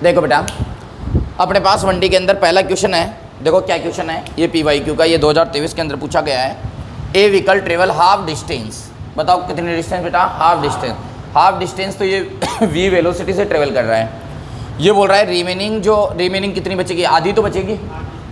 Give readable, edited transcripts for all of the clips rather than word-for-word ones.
देखो बेटा, अपने पास 1D के अंदर पहला क्वेश्चन है। देखो क्या क्वेश्चन है, ये PYQ का, ये 2023 के अंदर पूछा गया है। ए व्हीकल ट्रेवल हाफ डिस्टेंस, बताओ कितनी डिस्टेंस बेटा, हाफ डिस्टेंस। हाफ डिस्टेंस तो ये v वेलोसिटी से ट्रेवल कर रहा है। ये बोल रहा है रिमेनिंग कितनी बचेगी, आधी तो बचेगी।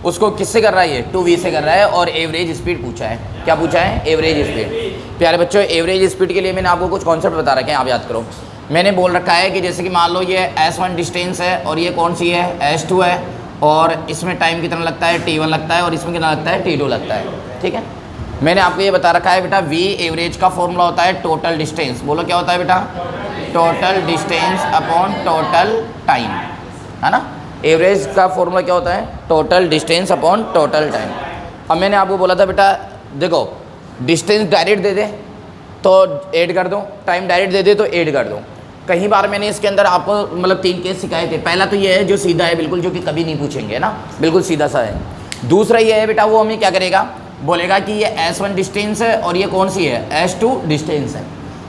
उसको किससे कर रहा है, ये 2v से कर रहा है। और एवरेज स्पीड पूछा है, क्या पूछा है, एवरेज स्पीड। प्यारे बच्चों, एवरेज स्पीड के लिए मैंने आपको कुछ कॉन्सेप्ट बता रखे हैं, आप याद करो। मैंने बोल रखा है कि जैसे कि मान लो ये S1 डिस्टेंस है और ये कौन सी है, S2 है, और इसमें टाइम कितना लगता है, T1 लगता है, और इसमें कितना लगता है, T2 लगता है। ठीक है, मैंने आपको ये बता रखा है बेटा, v एवरेज का फॉर्मूला होता है टोटल डिस्टेंस। बोलो क्या होता है बेटा, total distance upon total time, है ना। एवरेज का फॉर्मूला क्या होता है, total distance upon total time. अब मैंने आपको बोला था बेटा, देखो डिस्टेंस डायरेक्ट दे दे तो ऐड कर दो, टाइम डायरेक्ट दे दे तो ऐड कर दो। कई बार मैंने इसके अंदर आपको मतलब 3 केस सिखाए थे। पहला तो ये है जो सीधा है बिल्कुल, जो कि कभी नहीं पूछेंगे ना, बिल्कुल सीधा सा है। दूसरा ये है बेटा, वो हमें क्या करेगा, बोलेगा कि ये S1 डिस्टेंस है और ये कौन सी है, S2 डिस्टेंस है।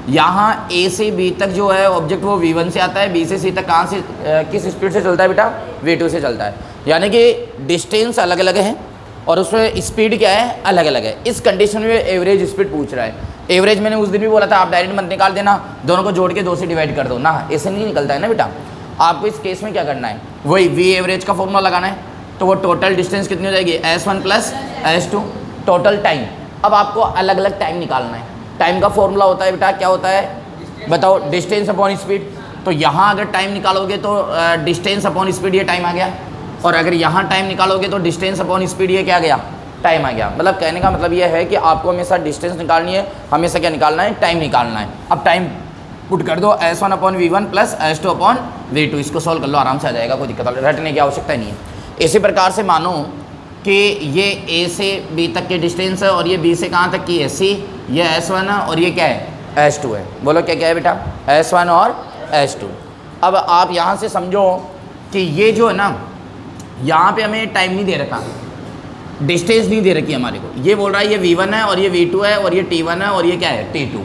यहाँ A से B तक जो है ऑब्जेक्ट वो V1 से आता है, B से C तक कहाँ से किस स्पीड से चलता है बेटा, V2 से चलता है। यानी कि डिस्टेंस अलग अलग है और उसमें स्पीड क्या है, अलग अलग है। इस कंडीशन में एवरेज स्पीड पूछ रहा है। एवरेज मैंने उस दिन भी बोला था, आप डायरेक्ट मत निकाल देना, दोनों को जोड़ के 2 से डिवाइड कर दो ना, ऐसे नहीं निकलता है ना बेटा। आपको इस केस में क्या करना है, वही v एवरेज का फॉर्मूला लगाना है। तो वो टोटल डिस्टेंस कितनी हो जाएगी, S1 plus S2, total time. अब आपको अलग अलग टाइम निकालना है। टाइम का फॉर्मूला होता है बेटा, क्या होता है बताओ, डिस्टेंस अपॉन स्पीड। तो यहाँ अगर टाइम निकालोगे तो डिस्टेंस अपॉन स्पीड ये टाइम आ गया, और अगर यहाँ टाइम निकालोगे तो डिस्टेंस अपॉन स्पीड ये क्या आ गया, टाइम आ गया। मतलब कहने का मतलब ये है कि आपको हमेशा डिस्टेंस निकालनी है, हमेशा क्या निकालना है, टाइम निकालना है। अब टाइम पुट कर दो, S1 upon V1 plus S2 upon V2। इसको सॉल्व कर लो, आराम से आ जाएगा, कोई दिक्कत रटने की आवश्यकता नहीं है। इसी प्रकार से मानो कि ये A से B तक की डिस्टेंस है और ये B से कहाँ तक की है, C, ये S1 है और ये क्या है, S2 है। बोलो क्या क्या है बेटा, S1 और S2। अब आप यहाँ से समझो कि ये जो है ना, यहाँ पे हमें टाइम नहीं दे रखा, डिस्टेंस नहीं दे रखी हमारे को। ये बोल रहा है ये V1 है और ये V2 है और ये T1 है और ये क्या है, T2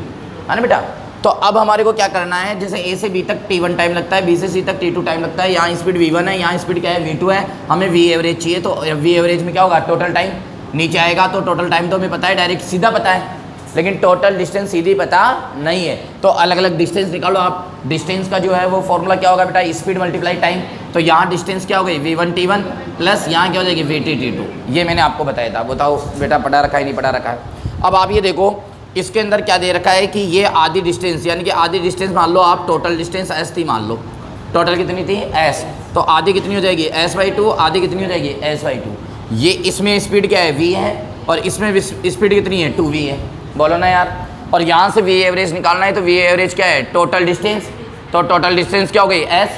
है ना बेटा। तो अब हमारे को क्या करना है, जैसे A से B तक T1 टाइम लगता है, B से C तक T2 टाइम लगता है। यहाँ स्पीड V1 है, यहाँ स्पीड क्या है, V2 है। हमें V एवरेज चाहिए, तो V एवरेज में क्या होगा, टोटल टाइम नीचे आएगा। तो टोटल टाइम तो हमें पता है, डायरेक्ट सीधा पता है, लेकिन टोटल डिस्टेंस सीधी पता नहीं है। तो अलग अलग डिस्टेंस निकालो आप। डिस्टेंस का जो है वो फॉर्मूला क्या होगा बेटा, स्पीड मल्टीप्लाई टाइम। तो यहाँ डिस्टेंस क्या हो गई, V1 T1 प्लस यहाँ क्या हो जाएगी, V2 T2। ये मैंने आपको बताया था। बताओ बेटा पढ़ा रखा है नहीं पढ़ा रखा है। अब आप ये देखो, इसके अंदर क्या दे रखा है कि ये आधी डिस्टेंस, यानी कि आधी डिस्टेंस मान लो आप, टोटल डिस्टेंस S थी मान लो। टोटल कितनी थी, S। तो आधी कितनी हो जाएगी, S/2। आधी कितनी हो जाएगी, S/2। ये इसमें स्पीड क्या है, V है, और इसमें स्पीड कितनी है, 2v है। बोलो ना यार। और यहाँ से V एवरेज निकालना है, तो V एवरेज क्या है, टोटल डिस्टेंस। तो टोटल डिस्टेंस क्या हो गई, S।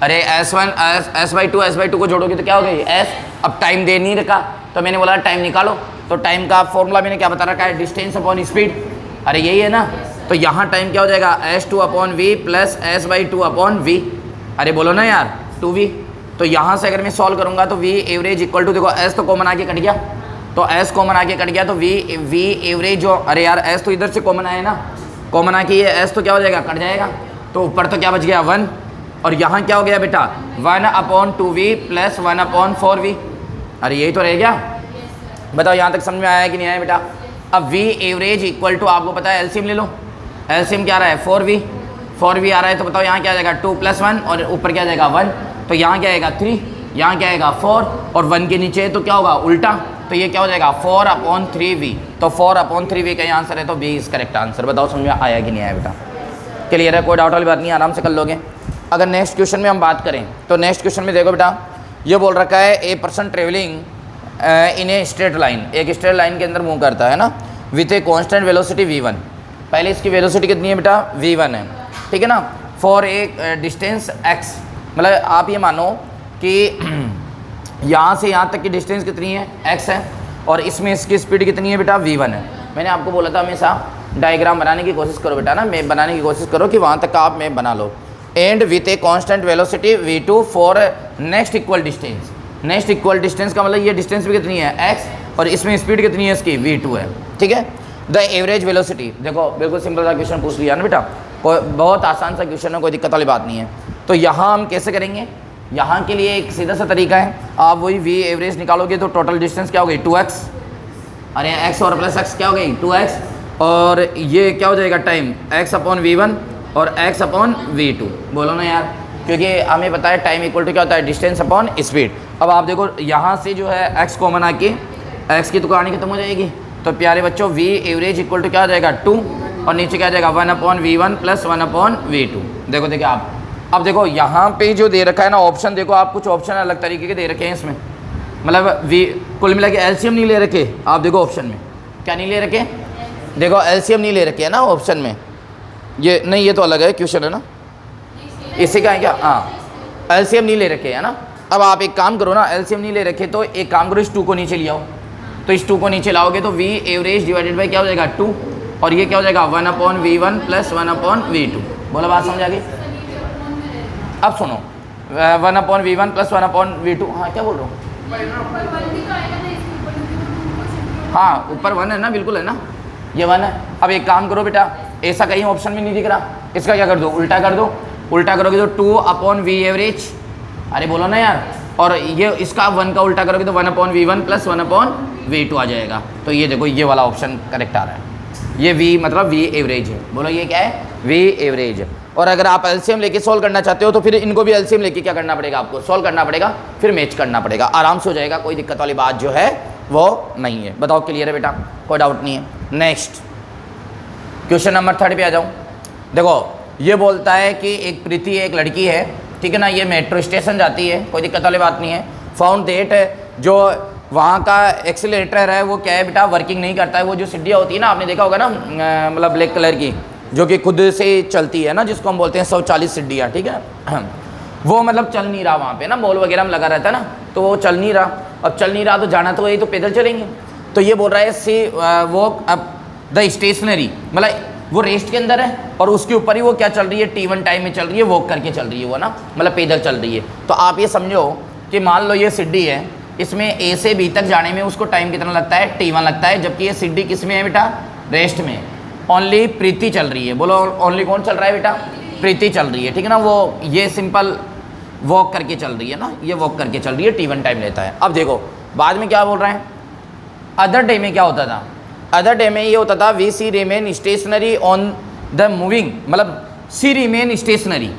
अरे S1 S/2 को जोड़ोगे तो क्या हो गई, S। अब टाइम दे नहीं रखा, तो मैंने बोला टाइम निकालो। तो टाइम का फॉर्मूला मैंने क्या बता रखा है, डिस्टेंस अपॉन स्पीड। अरे यही है ना। तो यहाँ टाइम क्या हो जाएगा, S2 upon V plus S/2 upon V। अरे बोलो ना यार, 2v। तो यहाँ से अगर मैं सॉल्व करूँगा तो V एवरेज इक्वल टू, देखो S तो कॉमन आके कट गया, तो S कॉमन आके कट गया, तो V एवरेज जो, अरे यार S तो इधर से कॉमन आया ना, कॉमन आके ये S तो क्या हो जाएगा, कट जाएगा। तो ऊपर तो क्या बच गया, 1, और यहाँ क्या हो गया बेटा, 1/2v प्लस 1/4v। अरे यही तो रह गया। बताओ यहाँ तक समझ में आया कि नहीं आया बेटा। अब V एवरेज इक्वल टू, आपको पता है एलसीएम ले लो। एलसीएम क्या आ रहा है, 4v आ रहा है। तो बताओ यहाँ क्या आ जाएगा, 2 + 1, और ऊपर क्या आ जाएगा, 1। तो यहाँ क्या आएगा, 3, यहाँ क्या आएगा, 4, और 1 के नीचे तो क्या होगा, उल्टा। तो ये क्या हो जाएगा, 4/3v। तो 4/3v का आंसर है, तो B इज करेक्ट आंसर। बताओ समझ में आया कि नहीं आया बेटा, क्लियर है, कोई डाउट वाली बात नहीं, आराम से कर लोगे। अगर नेक्स्ट क्वेश्चन में हम बात करें, तो नेक्स्ट क्वेश्चन में देखो बेटा, ये बोल रखा है a person travelling in a straight line, एक स्ट्रेट लाइन के अंदर मूव करता है ना, with a constant velocity V1। पहले इसकी वेलोसिटी कितनी है बेटा, V1 है, ठीक है ना, फॉर ए डिस्टेंस x। मतलब आप ये मानो कि यहाँ से यहाँ तक की डिस्टेंस कितनी है, x है, और इसमें इसकी स्पीड कितनी है बेटा, V1 है। मैंने आपको बोला था हमेशा डायग्राम बनाने की कोशिश करो बेटा ना, मैप बनाने की कोशिश करो कि वहाँ तक का आप मैप बना लो। And with a constant velocity V2 for next equal distance. Next equal distance का मतलब ये डिस्टेंस भी कितनी है, x, और इसमें स्पीड कितनी है इसकी, V2 है, ठीक है। द एवरेज वेलोसिटी, देखो बिल्कुल सिंपल सा क्वेश्चन पूछ लिया ना बेटा, कोई बहुत आसान सा क्वेश्चन है, कोई दिक्कत वाली बात नहीं है। तो यहाँ हम कैसे करेंगे, यहाँ के लिए एक सीधा सा तरीका है, आप वही वी एवरेज निकालोगे तो टोटल डिस्टेंस क्या हो गई 2x, अरे x और प्लस x क्या हो गई 2x, और ये क्या हो जाएगा टाइम x अपॉन v1 और x अपॉन v2। बोलो ना यार, क्योंकि हमें पता है टाइम इक्वल टू क्या होता है डिस्टेंस अपॉन स्पीड। अब आप देखो यहाँ से जो है x कॉमन आके x की तो कहानी खत्म हो जाएगी, तो प्यारे बच्चों v एवरेज इक्वल टू क्या हो जाएगा 2 और नीचे क्या आ जाएगा 1 upon v1 plus 1 upon v2। देखो देखिए आप, अब देखो यहाँ पे जो दे रखा है ना ऑप्शन, देखो आप कुछ ऑप्शन अलग तरीके के दे रखे हैं इसमें, मतलब वी कुल मिला के एलसीएम नहीं ले रखे। आप देखो ऑप्शन में क्या नहीं ले रखे, देखो एलसीएम नहीं ले रखे है ना ऑप्शन में, ये नहीं, ये तो अलग है क्वेश्चन है ना, इसी का है क्या, हाँ एलसीएम नहीं ले रखे है ना। अब आप एक काम करो ना, एलसीएम नहीं ले रखे तो एक काम करो, इस 2 को नीचे ले आओ, तो इस 2 को नीचे लाओगे तो वी एवरेज डिवाइडेड बाई क्या हो जाएगा 2 और ये क्या हो जाएगा 1 upon v1 plus 1 upon v2। बोला बात समझ आ गई। अब सुनो 1 upon v1 plus 1 upon v2, हाँ क्या बोल रहा हूँ, हाँ ऊपर 1 है ना, बिल्कुल है ना, ये 1 है। अब एक काम करो बेटा, ऐसा कहीं ऑप्शन में नहीं दिख रहा, इसका क्या कर दो उल्टा कर दो, उल्टा करोगे तो 2 अपॉन वी एवरेज, अरे बोलो ना यार, और ये इसका 1 का उल्टा करोगे तो 1 upon v1 plus 1 upon v2 आ जाएगा। तो ये देखो ये वाला ऑप्शन करेक्ट आ रहा है, ये v मतलब v एवरेज है। बोलो ये क्या है v एवरेज। और अगर आप एलसीएम लेके सॉल्व करना चाहते हो तो फिर इनको भी एलसीएम लेके क्या करना पड़ेगा, आपको सॉल्व करना पड़ेगा, फिर मैच करना पड़ेगा, आराम से हो जाएगा, कोई दिक्कत वाली बात जो है वो नहीं है। बताओ क्लियर है बेटा, कोई डाउट नहीं है। नेक्स्ट क्वेश्चन नंबर 3 पे आ जाऊँ। देखो ये बोलता है कि एक प्रीति एक लड़की है, ठीक है ना, ये मेट्रो स्टेशन जाती है, कोई दिक्कत वाली बात नहीं है। फाउंड दैट जो वहाँ का एक्सीलरेटर है वो क्या है बेटा वर्किंग नहीं करता है, वो जो सीढ़ियाँ होती है ना, आपने देखा होगा ना, मतलब ब्लैक कलर की जो कि खुद से चलती है ना, जिसको हम बोलते हैं 140 सीढ़ियाँ, ठीक है, वो मतलब चल नहीं रहा वहाँ पे ना, बॉल वगैरह में लगा रहता है ना, तो वो चल नहीं रहा। अब चल नहीं रहा तो जाना तो वही, तो पैदल चलेंगे। तो ये बोल रहा है सी वॉक अप द स्टेशनरी, मतलब वो रेस्ट के अंदर है और उसके ऊपर ही वो क्या चल रही है t1 टाइम में चल रही है, वॉक करके चल रही है वो ना, मतलब पैदल चल रही है। तो आप ये समझो कि मान लो ये सीढ़ी है, इसमें ए से बी तक जाने में उसको टाइम कितना लगता है t1 लगता है, जबकि ये सीढ़ी किस में है बेटा रेस्ट में। ओनली प्रीति चल रही है, बोलो ओनली कौन चल रहा है बेटा, प्रीति चल रही है, ठीक है ना, वो ये सिंपल वॉक करके चल रही है ना, ये वॉक करके चल रही है, t1 टाइम लेता है। अब देखो बाद में क्या बोल रहे हैं, अदर डे में क्या होता था, अदर डे में ये होता था we see remain stationary on the moving, मतलब see remain stationary,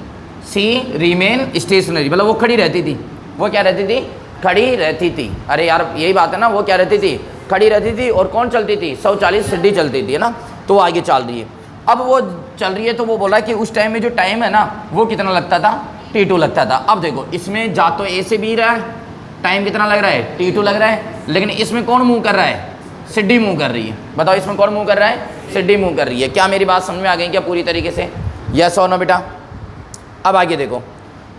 see remain stationary मतलब वो खड़ी रहती थी, वो क्या रहती थी, खड़ी रहती थी। अरे यार यही बात है ना, वो क्या रहती थी, खड़ी रहती थी, और कौन चलती थी 140 सीढ़ी चलती थी, है ना, तो वो आगे चल रही है। अब वो चल रही है तो वो बोला कि उस टाइम में जो टाइम है ना वो कितना लगता था, t2 लगता था। अब देखो इसमें जा तो ए से बी रहा है, टाइम कितना लग रहा है, t2 लग रहा है, लेकिन इसमें कौन मूव कर रहा है, सीढ़ी मूव कर रही है। बताओ इसमें कौन मूव कर रहा है, सीढ़ी मूव कर रही है। क्या मेरी बात समझ में आ गई क्या पूरी तरीके से, यस और नो बेटा। अब आगे देखो,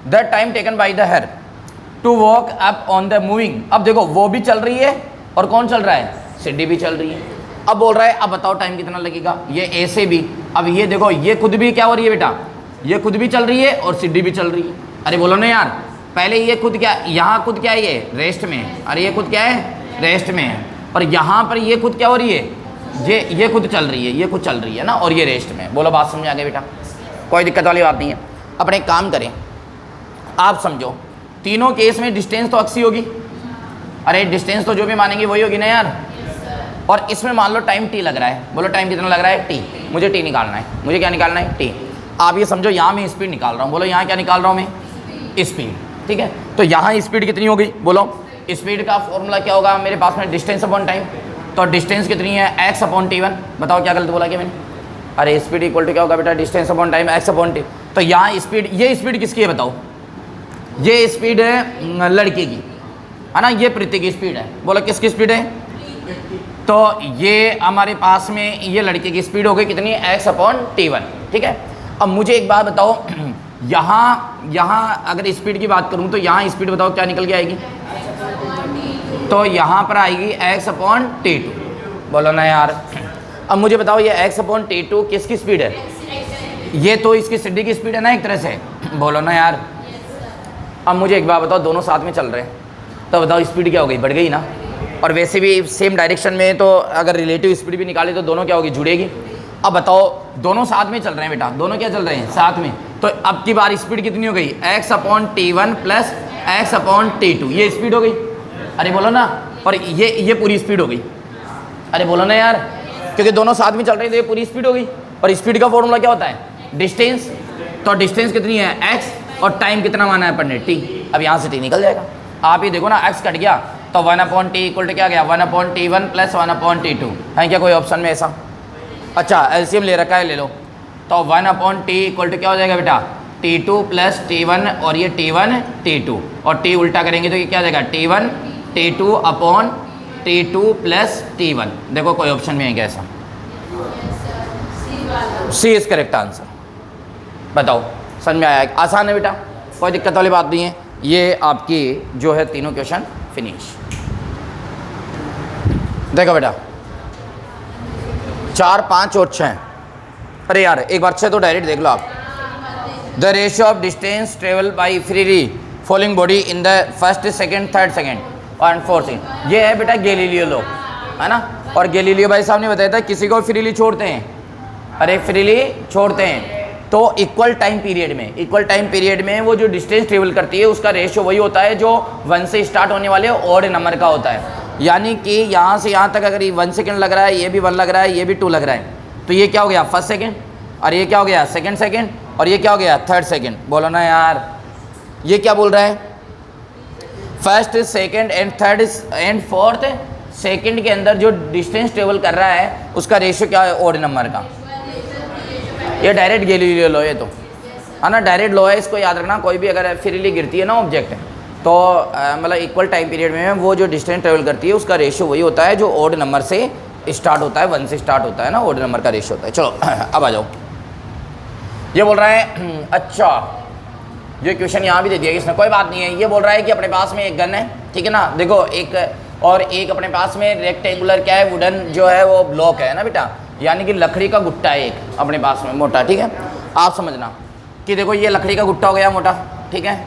the time taken by the her to walk up on the moving. अब देखो वो भी चल रही है और कौन चल रहा है, सीढ़ी भी चल रही है। अब बोल रहा है अब बताओ टाइम कितना लगेगा, ये ए से बी। अब ये देखो ये खुद भी क्या हो रही है बेटा, ये खुद भी चल रही है और सीढ़ी भी चल रही है। अरे बोलो ना यार, पहले ये खुद क्या, यहाँ खुद क्या है, ये रेस्ट में है, अरे ये खुद क्या है, रेस्ट में है, और यहाँ पर ये खुद क्या हो रही है, ये खुद चल रही है, ये खुद चल रही है ना, और ये रेस्ट में। बोलो बात समझ आ गई बेटा, कोई दिक्कत वाली बात नहीं है। अपने एक काम करें, आप समझो तीनों केस में डिस्टेंस तो अक्सी होगी, अरे डिस्टेंस तो जो भी मानेंगे वही होगी ना यार। और इसमें मान लो टाइम t लग रहा है, बोलो टाइम कितना लग रहा है, t, मुझे t निकालना है, मुझे क्या निकालना है, t। आप ये समझो यहाँ मैं स्पीड निकाल रहा हूँ, बोलो यहाँ क्या निकाल रहा हूँ मैं, स्पीड, ठीक है। तो यहाँ स्पीड कितनी हो गई, बोलो स्पीड का फॉर्मूला क्या होगा मेरे पास में, डिस्टेंस अपॉन टाइम। तो डिस्टेंस कितनी है, x अपॉन t1। बताओ क्या गलत बोला क्या मैंने, अरे स्पीड इक्वल टू क्या होगा बेटा, distance upon time x upon t। तो यहाँ स्पीड, ये स्पीड किसकी है बताओ, ये स्पीड है लड़के की, है ना, ये प्रीति की स्पीड है। बोलो किसकी स्पीड है, तो ये हमारे पास में ये लड़के की स्पीड हो गई कितनी, x अपॉन t1, ठीक है। अब मुझे एक बात बताओ, यहाँ अगर स्पीड की बात करूँ तो यहाँ स्पीड बताओ क्या निकल के आएगी, तो यहाँ पर आएगी x अपॉन t2। बोलो ना यार। अब मुझे बताओ ये x अपॉन t2 किसकी स्पीड है, ये तो इसकी सीढ़ी की स्पीड है ना एक तरह से। बोलो ना यार। अब मुझे एक बात बताओ, दोनों साथ में चल रहे हैं तो बताओ स्पीड क्या हो गई, बढ़ गई ना। और वैसे भी सेम डायरेक्शन में, तो अगर रिलेटिव स्पीड भी निकाले तो दोनों क्या होगी, जुड़ेगी। अब बताओ दोनों साथ में चल रहे हैं बेटा, दोनों क्या चल रहे हैं साथ में, तो अब की बार स्पीड कितनी हो गई, x/t1 प्लस x/t2, ये स्पीड हो गई। अरे बोलो ना, और ये पूरी स्पीड हो गई। अरे बोलो ना यार, क्योंकि दोनों साथ में चल रहे हैं तो ये पूरी स्पीड हो गई। और स्पीड का फॉर्मूला क्या होता है, डिस्टेंस। तो डिस्टेंस कितनी है x और टाइम कितना माना है अपन ने, t। अब यहाँ से t निकल जाएगा। आप ये देखो ना, x कट गया तो 1/t इक्वल टू क्या गया, 1/t1 प्लस 1/t2 है क्या कोई ऑप्शन में ऐसा? अच्छा एलसीएम ले रखा है, ले लो। तो 1/t इक्वल टू क्या हो जाएगा बेटा, t2 प्लस t1 और ये t1 t2 और t उल्टा करेंगे तो ये क्या हो जाएगा, t1 t2 upon t2 plus t1। देखो कोई ऑप्शन में है क्या ऐसा? सी इज करेक्ट आंसर। बताओ समझ में आया? आसान है बेटा, कोई दिक्कत वाली बात नहीं है। ये आपकी जो है तीनों क्वेश्चन फिनिश। देखो बेटा 4, 5 और 6। अरे यार एक बार 6 तो डायरेक्ट देख लो आप। The ratio of distance travel by freely falling body in the first second third second और फोर्थ सेकेंड। ये है बेटा गैलीलियो लॉ, है ना। और गैलीलियो भाई साहब ने बताया था किसी को फ्रीली छोड़ते हैं, अरे फ्रीली छोड़ते हैं तो इक्वल टाइम पीरियड में वो जो डिस्टेंस ट्रेवल करती है उसका रेशियो वही होता है जो 1 से स्टार्ट होने वाले ऑड नंबर का होता है। यानी कि यहाँ से यहाँ तक अगर ये 1 सेकेंड लग रहा है, ये भी 1 लग रहा है, ये भी 2 लग रहा है, तो ये क्या हो गया फर्स्ट सेकेंड, और ये क्या हो गया सेकेंड, और ये क्या हो गया थर्ड सेकेंड। बोलो ना यार, ये क्या बोल रहा है, first second and third and fourth second के अंदर जो डिस्टेंस ट्रेवल कर रहा है उसका रेशियो क्या है ऑड नंबर का। ये डायरेक्ट गैलीलियो लॉ है, तो है ना, डायरेक्ट लॉ है, इसको याद रखना। कोई भी अगर फ्रीली गिरती है ना ऑब्जेक्ट तो मतलब इक्वल टाइम पीरियड में वो जो डिस्टेंस ट्रेवल करती है उसका रेशियो वही होता है जो ऑड नंबर से स्टार्ट होता है, 1 से स्टार्ट होता है ना, ऑड नंबर का रेशियो होता है। चलो अब आ जाओ, ये बोल रहा है अच्छा ये क्वेश्चन यहाँ भी दे दिया इसने, कोई बात नहीं है। ये बोल रहा है कि अपने पास में एक गन है, ठीक है ना, देखो एक अपने पास में रेक्टेंगुलर क्या है, वुडन जो है वो ब्लॉक है ना बेटा, यानी कि लकड़ी का गुट्टा है एक अपने पास में मोटा, ठीक है। आप समझना कि देखो ये लकड़ी का गुट्टा हो गया मोटा, ठीक है,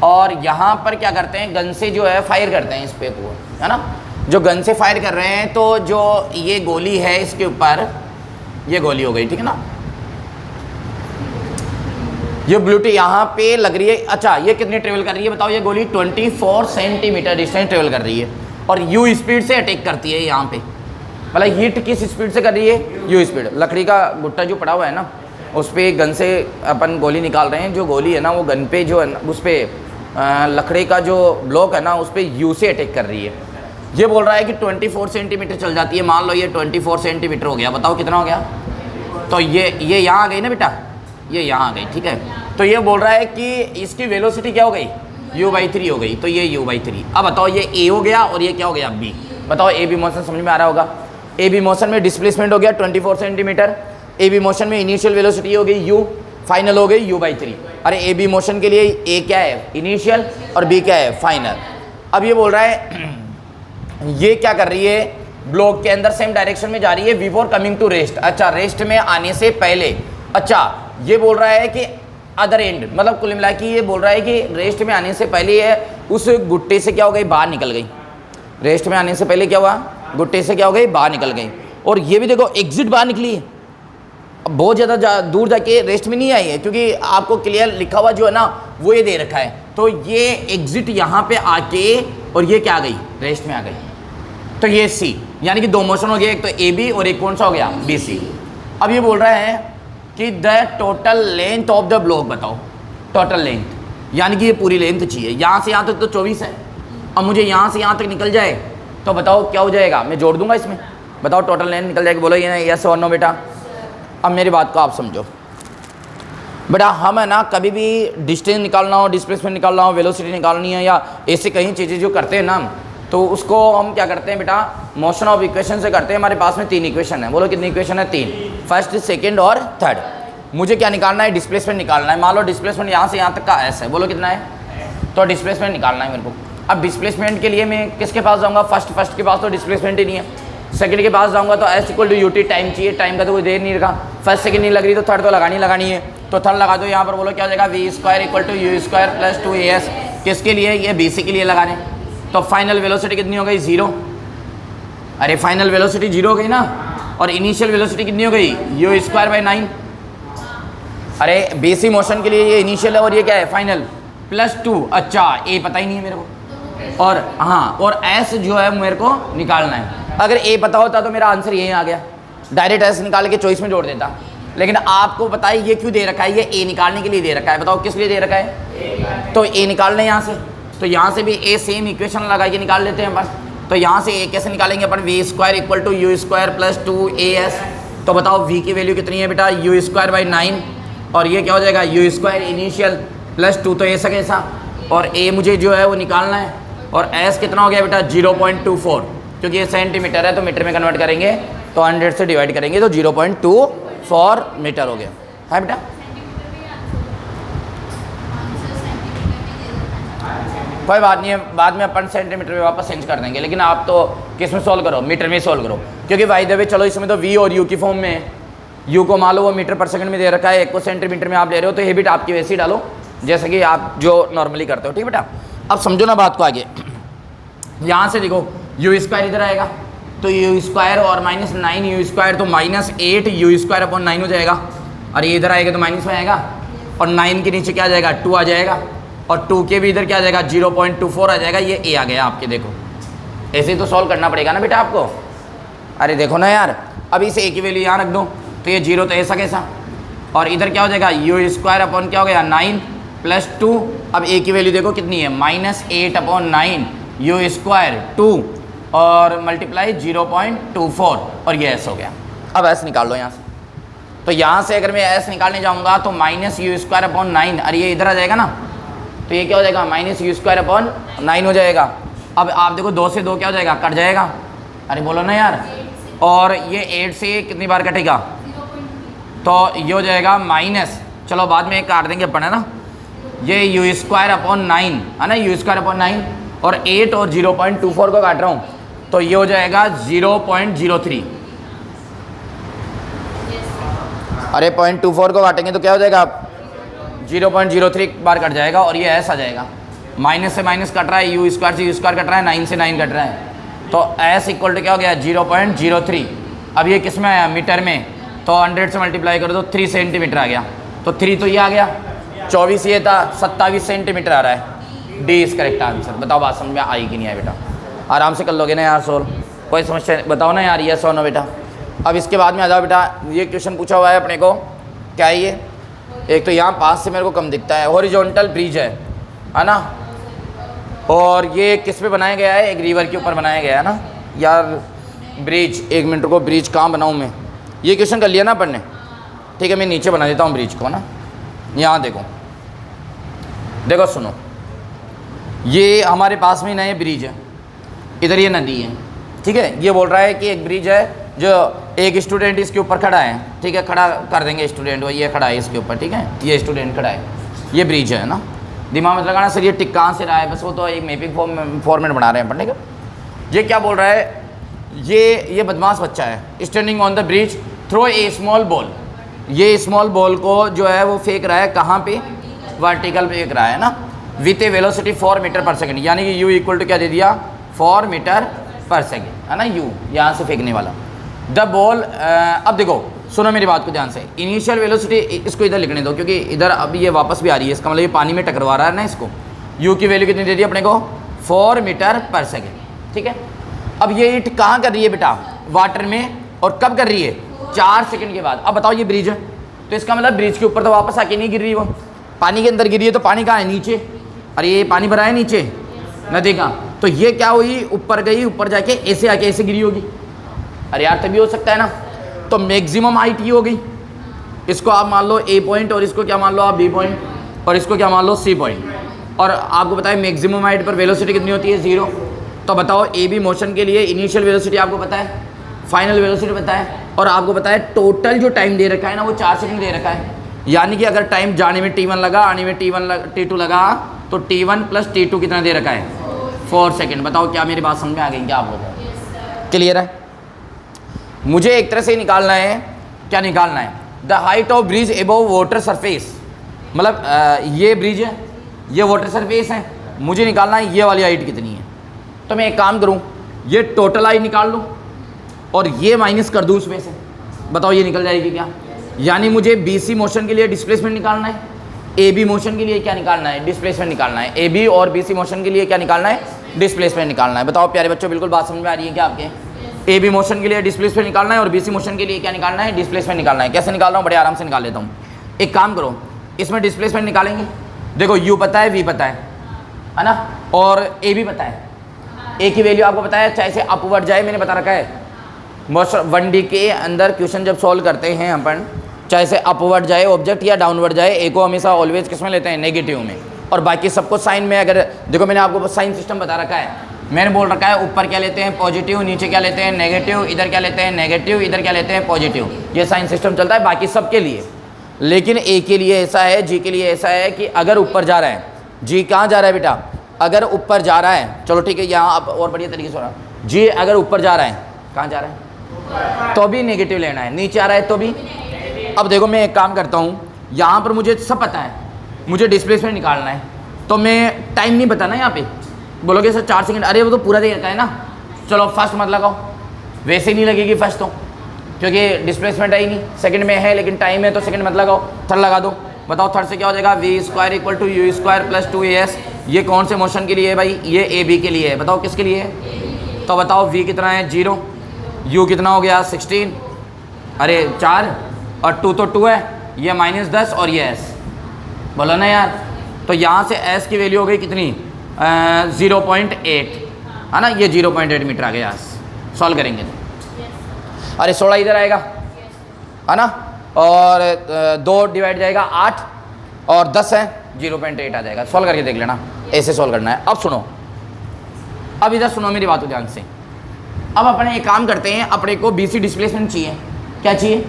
और यहाँ पर क्या करते हैं, गन से जो है फायर करते हैं इस पे को, है ना। जो गन से फायर कर रहे हैं तो जो ये गोली है इसके ऊपर, ये गोली हो गई, ठीक है ना, ये ब्लूटी यहाँ पे लग रही है। अच्छा ये कितनी ट्रेवल कर रही है बताओ, ये गोली 24 सेंटीमीटर डिस्टेंस ट्रेवल कर रही है और यू स्पीड से अटैक करती है यहाँ पे। मतलब हिट किस स्पीड से कर रही है, यू स्पीड। लकड़ी का गुट्टा जो पड़ा हुआ है ना उस पर गन से अपन गोली निकाल रहे हैं, जो गोली है ना वो गन पे जो है ना उस पर लकड़ी का जो ब्लॉक है ना उस पर यू से अटैक कर रही है। ये बोल रहा है कि 24 सेंटीमीटर चल जाती है, मान लो ये 24 सेंटीमीटर हो गया, बताओ कितना हो गया। तो ये यहाँ आ गई ना बेटा, ये यहाँ आ गई, ठीक है। तो ये बोल रहा है कि इसकी वेलोसिटी क्या हो गई, u/3 हो गई, तो ये u/3। अब बताओ ये a हो गया और ये क्या हो गया b। बताओ ए बी मोशन समझ में आ रहा होगा। ए बी मोशन में डिस्प्लेसमेंट हो गया 24 सेंटीमीटर, ए बी मोशन में इनिशियल वेलोसिटी हो गई u, फाइनल हो गई u/3। अरे ए बी मोशन के लिए a क्या है इनिशियल और b क्या है फाइनल। अब ये बोल रहा है ये क्या कर रही है, ब्लॉक के अंदर सेम डायरेक्शन में जा रही है बिफोर कमिंग टू रेस्ट। अच्छा रेस्ट में आने से पहले, अच्छा ये बोल रहा है कि अदर एंड, मतलब कुल मिला के ये बोल रहा है कि रेस्ट में आने से पहले ये उस गुट्टे से क्या हो गई, बाहर निकल गई। रेस्ट में आने से पहले क्या हुआ, गुट्टे से क्या हो गई, बाहर निकल गई। और ये भी देखो एग्जिट बाहर निकली है, अब बहुत ज़्यादा दूर जाके रेस्ट में नहीं आई है, क्योंकि आपको क्लियर लिखा हुआ जो है ना वो ये दे रखा है। तो ये एग्जिट यहाँ पे आके और ये क्या आ गई, रेस्ट में आ गई। तो ये सी, यानी कि दो मोशन हो गया, एक तो ए बी और एक कौन सा हो गया, बी सी। अब ये बोल रहा है कि the total length of the block बताओ, टोटल लेंथ, यानी कि ये पूरी लेंथ चाहिए, यहाँ से यहाँ तक तो 24 है। अब मुझे यहाँ से यहाँ तक निकल जाए तो बताओ क्या हो जाएगा, मैं जोड़ दूंगा इसमें, बताओ टोटल लेंथ निकल जाएगी। बोलो ये यस और नो बेटा। अब मेरी बात को आप समझो बेटा, हम है ना कभी भी डिस्टेंस निकालना हो, डिस्प्लेसमेंट निकालना हो, वेलोसिटी निकालनी है या ऐसे कई चीज़ें जो करते हैं ना, तो उसको हम क्या करते हैं बेटा, मोशन ऑफ इक्वेशन से करते हैं। हमारे पास में 3 इक्वेशन है, बोलो कितनी इक्वेशन है, 3, फर्स्ट सेकंड और थर्ड। मुझे क्या निकालना है, डिस्प्लेसमेंट निकालना है। मान लो डिस्प्लेसमेंट यहाँ से यहाँ तक का एस है, बोलो कितना है, तो डिस्प्लेसमेंट निकालना है मेरे को। अब डिस्प्लेसमेंट के लिए मैं किसके पास जाऊँगा, फर्स्ट के पास तो डिस्प्लेसमेंट ही नहीं है। सेकंड के पास जाऊँगा तो S equal to U T, time चाहिए, टाइम का तो कोई देर नहीं रखा। फर्स्ट सेकंड नहीं लग रही तो थर्ड तो लगानी है, तो थर्ड लगा दो यहाँ पर। बोलो क्या हो जाएगा, V square equal to U square plus 2as, किसके लिए, ये बी सी के लिए लगाने। तो फाइनल वेलोसिटी कितनी हो गई, 0। अरे फाइनल वेलोसिटी 0 हो गई ना, और इनिशियल वेलोसिटी कितनी हो गई, u² / 9। अरे बेसिक मोशन के लिए ये इनिशियल है और ये क्या है फाइनल, +2। अच्छा ए पता ही नहीं है मेरे को, और हाँ और एस जो है मेरे को निकालना है। अगर ए पता होता तो मेरा आंसर यही आ गया, डायरेक्ट एस निकाल के चॉइस में जोड़ देता। लेकिन आपको पता है ये क्यों दे रखा है, ये ए निकालने के लिए दे रखा है। बताओ किस लिए दे रखा है, तो ए निकालना है यहाँ से, तो यहाँ से भी ए सेम इक्वेशन लगा के निकाल लेते हैं बस। तो यहाँ से ए कैसे निकालेंगे अपन, v² = u² + 2as। तो बताओ v की वैल्यू कितनी है बेटा, u² / 9, और ये क्या हो जाएगा u² इनिशियल +2, तो ऐसा कैसा, और a मुझे जो है वो निकालना है, और s कितना हो गया बेटा 0.24, क्योंकि ये सेंटीमीटर है तो मीटर में कन्वर्ट करेंगे तो 100 से डिवाइड करेंगे तो 0.24 मीटर हो गया है बेटा। कोई बात नहीं है, बाद में अपन सेंटीमीटर में वापस चेंज कर देंगे, लेकिन आप तो किस में सॉल्व करो, मीटर में सॉल्व करो, क्योंकि बाय द वे चलो इसमें तो v और u की फॉर्म में है। u को मान लो वो मीटर पर सेकंड में दे रखा है, एक को सेंटीमीटर में आप ले रहे हो, तो हैबिट आपकी वैसे ही डालो जैसे कि आप जो नॉर्मली करते हो, ठीक बेटा। अब समझो ना बात को आगे, यहाँ से देखो u² इधर आएगा तो u² और -9u² तो -8 u²/9 हो जाएगा, और ये इधर आएगा तो माइनस में आएगा, और 9 के नीचे क्या आ जाएगा 2 आ जाएगा, और 2 के भी इधर क्या आ जाएगा 0.24 आ जाएगा। ये ए आ गया आपके, देखो ऐसे ही तो सॉल्व करना पड़ेगा ना बेटा आपको। अरे देखो ना यार, अब इस ए की वैल्यू यहाँ रख दो तो ये 0 तो ऐसा कैसा, और इधर क्या हो जाएगा u² क्या हो गया 9 + 2। अब ए की वैल्यू देखो कितनी है -8/9 u² 2 और मल्टीप्लाई 0.24, और ये ऐसा हो गया। अब एस निकाल लो यहाँ से, तो यहाँ से अगर मैं एस निकालने जाऊँगा तो -u²/9, अरे ये इधर आ जाएगा ना, तो ये क्या हो जाएगा -u²/9 हो जाएगा। अब आप देखो 2 से 2 क्या हो जाएगा, कट जाएगा, अरे बोलो ना यार, और ये 8 से कितनी बार कटेगा, तो ये हो जाएगा माइनस, चलो बाद में काट देंगे अपन है ना, ये u²/9 है ना, u²/9 और 8 और 0.24 को काट रहा हूँ तो ये हो जाएगा 0.03। अरे 0.24 को काटेंगे तो क्या हो जाएगा 0.03 बार कट जाएगा, और ये ऐसा जाएगा, माइनस से माइनस कट रहा है, u² से u² कट रहा है, 9 से 9 कट रहा है, तो s = क्या हो गया 0.03। अब ये किस में आया मीटर में, तो 100 से मल्टीप्लाई कर दो 3 सेंटीमीटर आ गया, तो 3 तो ये आ गया, 24 ये था, 27 सेंटीमीटर आ रहा है। D is correct answer. बताओ बात समझ में आई कि नहीं है बेटा, आराम से कर लोगे ना यार सोल्व, कोई समस्या बताओ ना यार, यस और नो बेटा। अब इसके बाद में आ जाओ बेटा, ये क्वेश्चन पूछा हुआ है अपने को, क्या है ये, एक तो यहाँ पास से मेरे को कम दिखता है, हॉरिजॉन्टल ब्रिज है ना, और ये किस पे बनाया गया है, एक रिवर के ऊपर बनाया गया है ना यार ब्रिज। 1 मिनट को, ब्रिज कहाँ बनाऊँ मैं, ये क्वेश्चन कर लिया ना अपन ने, ठीक है मैं नीचे बना देता हूँ ब्रिज को ना। यहाँ देखो देखो सुनो, ये हमारे पास में नए ब्रिज है, इधर ये नदी है, ठीक है। ये बोल रहा है कि एक ब्रिज है जो एक स्टूडेंट इसके ऊपर खड़ा है, ठीक है, खड़ा कर देंगे स्टूडेंट, वो ये खड़ा है इसके ऊपर, ठीक है, ये स्टूडेंट खड़ा है, ये ब्रिज है ना। दिमाग में लगाना सर ये टिक कहाँ से रहा है, बस वो तो एक मैपिंग फॉर्मेट बना रहे हैं अपन, ठीक है। ये क्या बोल रहा है, ये बदमाश बच्चा है, standing on the bridge throw a small ball, ये स्मॉल बॉल को जो है वो फेंक रहा है, कहाँ पे, वर्टिकल फेंक रहा है ना, विथ ए वेलोसिटी 4 मीटर/सेकंड, यानी कि u = क्या दे दिया 4 मीटर/सेकंड है ना, u यहाँ से फेंकने वाला। द बॉल, अब देखो सुनो मेरी बात को ध्यान से, इनिशियल वेलोसिटी इसको इधर लिखने दो, क्योंकि इधर अभी ये वापस भी आ रही है, इसका मतलब ये पानी में टकरवा रहा है ना इसको। u की वैल्यू कितनी दे दी अपने को 4 मीटर/सेकंड, ठीक है। अब ये इट कहाँ कर रही है बेटा, वाटर में, और कब कर रही है 4 सेकंड के बाद। अब बताओ ये ब्रिज है, तो इसका मतलब ब्रिज के ऊपर तो वापस आके नहीं गिर रही, वो पानी के अंदर गिरी है, तो पानी कहाँ है नीचे, अरे ये पानी भरा है नीचे नदी का, तो ये क्या हुई ऊपर गई, ऊपर जाके ऐसे आके ऐसे गिरी होगी, अरे यार तभी हो सकता है ना। तो मैक्सिमम हाइट ये हो गई, इसको आप मान लो ए पॉइंट, और इसको क्या मान लो आप बी पॉइंट, और इसको क्या मान लो सी पॉइंट, और आपको बताए मैक्सिमम हाइट पर वेलोसिटी कितनी होती है 0। तो बताओ ए बी मोशन के लिए इनिशियल वेलोसिटी आपको पता है, फाइनल वेलोसिटी पता है, और आपको पता है टोटल जो टाइम दे रखा है ना वो 4 सेकंड दे रखा है, यानी कि अगर टाइम जाने में t1 लगा, आने में t2 लगा, तो t1 + t2 कितना दे रखा है 4 सेकंड। बताओ क्या मेरी बात समझ में आ गई क्या आप लोगों, क्लियर है। मुझे एक तरह से निकालना है, क्या निकालना है, the height of bridge above water surface, मतलब ये ब्रिज है, ये वाटर सरफेस है, मुझे निकालना है ये वाली हाइट कितनी है। तो मैं एक काम करूं, ये टोटल हाइट निकाल लूं और ये माइनस कर दूं उसमें से, बताओ ये निकल जाएगी क्या, यानी मुझे BC मोशन के लिए डिस्प्लेसमेंट निकालना है, AB मोशन के लिए क्या निकालना है, डिस्प्लेसमेंट निकालना है। AB और BC मोशन के लिए क्या निकालना है, डिस्प्लेसमेंट निकालना है। बताओ प्यारे बच्चों, बिल्कुल बात समझ में आ रही है क्या आपके? AB मोशन के लिए डिस्प्लेसमेंट निकालना है और BC मोशन के लिए क्या निकालना है, डिस्प्लेसमेंट निकालना है। कैसे निकाल रहा हूँ, बड़े आराम से निकाल लेता हूँ। एक काम करो, इसमें डिस्प्लेसमेंट निकालेंगे। देखो U पता है, V पता है ना, और A भी पता है। A की वैल्यू आपको पता है, चाहे से अपवर्ड जाए, मैंने बता रखा है। मोस्ट 1D के अंदर क्वेश्चन जब सॉल्व करते हैं अपन, चाहे से अपवर्ड जाए ऑब्जेक्ट या डाउनवर्ड जाए, ए को हमेशा ऑलवेज किस में लेते हैं, नेगेटिव में, और बाकी सबको साइन में। अगर देखो मैंने आपको साइन सिस्टम बता रखा है, मैंने बोल रखा है ऊपर क्या लेते हैं, पॉजिटिव, नीचे क्या लेते हैं, नेगेटिव, इधर क्या लेते हैं, नेगेटिव, इधर क्या लेते हैं, पॉजिटिव। ये साइन सिस्टम चलता है बाकी सबके लिए, लेकिन ए के लिए ऐसा है, जी के लिए ऐसा है कि अगर ऊपर जा रहा है, जी कहाँ जा रहा है बेटा, अगर ऊपर जा रहा है, चलो ठीक है, यहाँ आप और बढ़िया तरीके से हो रहा, जी अगर ऊपर जा रहा है, कहाँ जा रहा है, तो भी नेगेटिव लेना है, नीचे आ रहा है तो भी। अब देखो मैं एक काम करता हूँ, यहाँ पर मुझे सब पता है, मुझे डिस्प्लेसमेंट निकालना है, तो मैं टाइम नहीं बताना यहाँ पे, बोलोगे सर 4 सेकंड, अरे वो तो पूरा दे रखा है ना, चलो फर्स्ट मत लगाओ, वैसे नहीं लगेगी फर्स्ट तो, क्योंकि डिस्प्लेसमेंट है ही नहीं, सेकंड में है लेकिन टाइम है, तो सेकंड मत लगाओ, थर्ड लगा दो। बताओ थर्ड से क्या हो जाएगा, v² = u² + 2as। ये कौन से मोशन के लिए है भाई, ये AB के लिए है। बताओ किसके लिए है, तो बताओ v कितना है 0, u कितना हो गया 16, अरे 4, और 2 तो 2 है, ये -10 और ये s, बोलो ना यार। तो यहाँ से s की वैल्यू हो गई कितनी, 0.8, है ना, ये 0.8 मीटर आ गया। सॉल्व करेंगे तो अरे 16 इधर आएगा, है ना, और 2 डिवाइड जाएगा 8, और 10 है 0.8 आ जाएगा। सॉल्व करके देख लेना, ऐसे सॉल्व करना है। अब सुनो, अब इधर सुनो मेरी बात को ध्यान से। अब अपने एक काम करते हैं, अपने को BC डिस्प्लेसमेंट चाहिए। क्या चाहिए,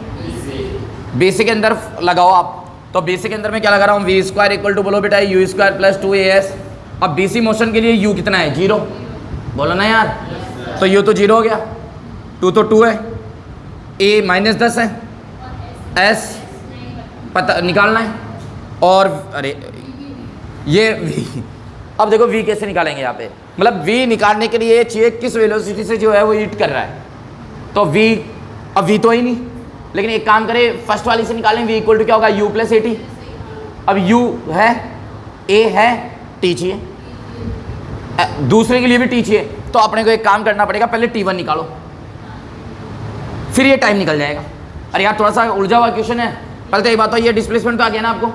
BC के अंदर लगाओ आप, तो BC के अंदर मैं क्या लगा रहा हूँ, v² = बोलो बेटा u² + 2as। अब BC मोशन के लिए u कितना है 0, बोलो ना यार, तो u तो 0 हो गया, 2 तो 2 है, a -10 है, s पता निकालना है, और अरे ये v। अब देखो v कैसे निकालेंगे यहाँ पे, मतलब v निकालने के लिए चाहिए किस वेलोसिटी से जो है वो हीट कर रहा है, तो v, अब v तो ही नहीं, लेकिन एक काम करें फर्स्ट वाली से निकालें, v = क्या होगा u + at। अब u है, a है, t चाहिए, दूसरे के लिए भी t चाहिए, तो अपने को एक काम करना पड़ेगा, पहले t1 निकालो, फिर ये टाइम निकल जाएगा। अरे यार थोड़ा सा उलझा हुआ क्वेश्चन है, पहले तो एक बात हो, ये डिस्प्लेसमेंट तो आ गया ना आपको,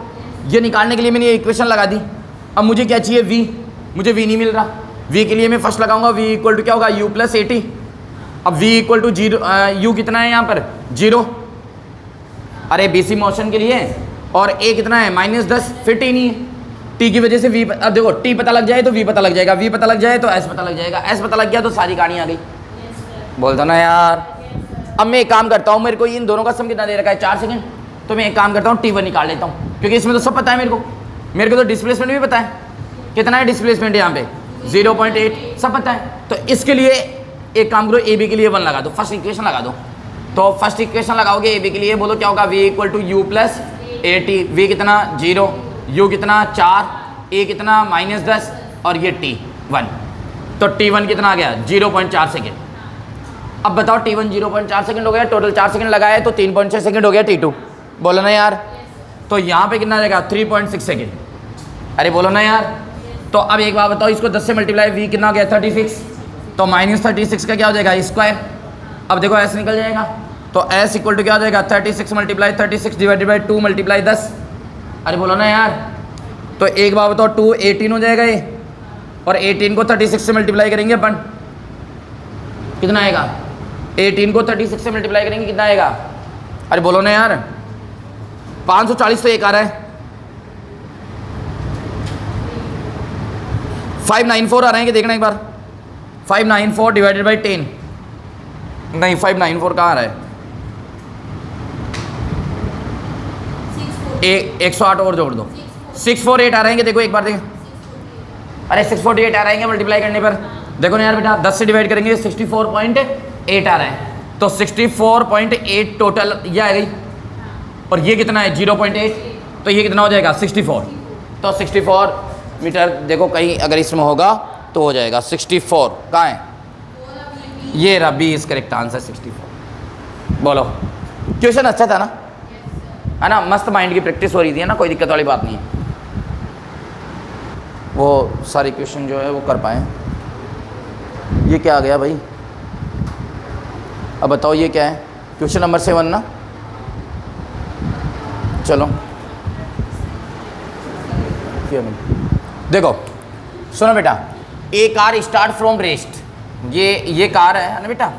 ये निकालने के लिए मैंने ये इक्वेशन लगा दी। अब मुझे क्या चाहिए, v, मुझे v नहीं मिल रहा, v के लिए मैं फर्स्ट लगाऊंगा, v = क्या होगा u + at। अब v = 0, u कितना है यहाँ पर 0, अरे BC मोशन के लिए, और a कितना है -10, फिर t नहीं है, t की वजह से v। अब देखो t पता लग जाए तो v पता लग जाएगा, v पता लग जाए तो s पता लग जाएगा, s पता लग गया तो सारी कहानी आ गई। बोलता ना यार। अब मैं एक काम करता हूँ, मेरे को इन दोनों का सम कितना दे रखा है 4 सेकंड, तो मैं एक काम करता हूँ t1 निकाल लेता हूँ, क्योंकि इसमें तो सब पता है मेरे को तो डिस्प्लेसमेंट भी पता है, कितना है डिस्प्लेसमेंट यहाँ पे 0.8, सब पता है। तो इसके लिए एक काम करो, AB के लिए 1 लगा दो, फर्स्ट इक्वेशन लगा दो। तो फर्स्ट इक्वेशन लगाओगे AB के लिए, बोलो क्या होगा, v = u + at। v कितना 0, u कितना 4, a कितना -10, और ये t1, तो t1 कितना आ गया 0.4 सेकेंड। अब बताओ t1 0.4 सेकंड हो गया, टोटल 4 सेकंड लगाए तो 3.6 सेकंड हो गया t2, बोलो ना यार। तो यहाँ पे कितना आ जाएगा 3.6 सेकंड, अरे बोलो ना यार। तो अब एक बात बताओ, इसको 10 से मल्टीप्लाई, v कितना हो गया 36, तो -36 का क्या हो जाएगा स्क्वायर। अब देखो s निकल जाएगा, तो s = क्या हो जाएगा 36 × 36 / 2 × 10, अरे बोलो ना यार। तो एक बात बताओ, 2 18 हो जाएगा ये, और 18 को 36 से मल्टीप्लाई करेंगे अपन, कितना आएगा, 18 को 36 से मल्टीप्लाई करेंगे कितना आएगा, अरे बोलो ना यार। 540 तो एक आ रहा है, 594 आ रहे हैं कि देखना एक बार, 594 / 10, नहीं 594 कहाँ आ रहा है, 108 और जोड़ दो, 648 आ रहे हैं कि देखो एक बार देखें, अरे 648 आ रहे हैं मल्टीप्लाई करने पर, देखो ना यार बेटा 10 से डिवाइड करेंगे 64.8 आ रहा है, तो 64.8 टोटल ये आ गई, और ये कितना है 0.8, तो ये कितना हो जाएगा 64, तो 64 मीटर देखो कहीं अगर इसमें होगा तो हो जाएगा 64, कहाँ है ये रहा, बी इज करेक्ट आंसर 64। बोलो क्वेश्चन अच्छा था ना, है ना, मस्त माइंड की प्रैक्टिस हो रही थी, है ना, कोई दिक्कत वाली बात नहीं है, वो सारे क्वेश्चन जो है वो कर पाएँ। ये क्या आ गया भाई, अब बताओ ये क्या है, क्वेश्चन नंबर 7 ना, चलो देखो सुनो बेटा, ए कार स्टार्ट फ्रॉम रेस्ट, ये कार है ना बेटा,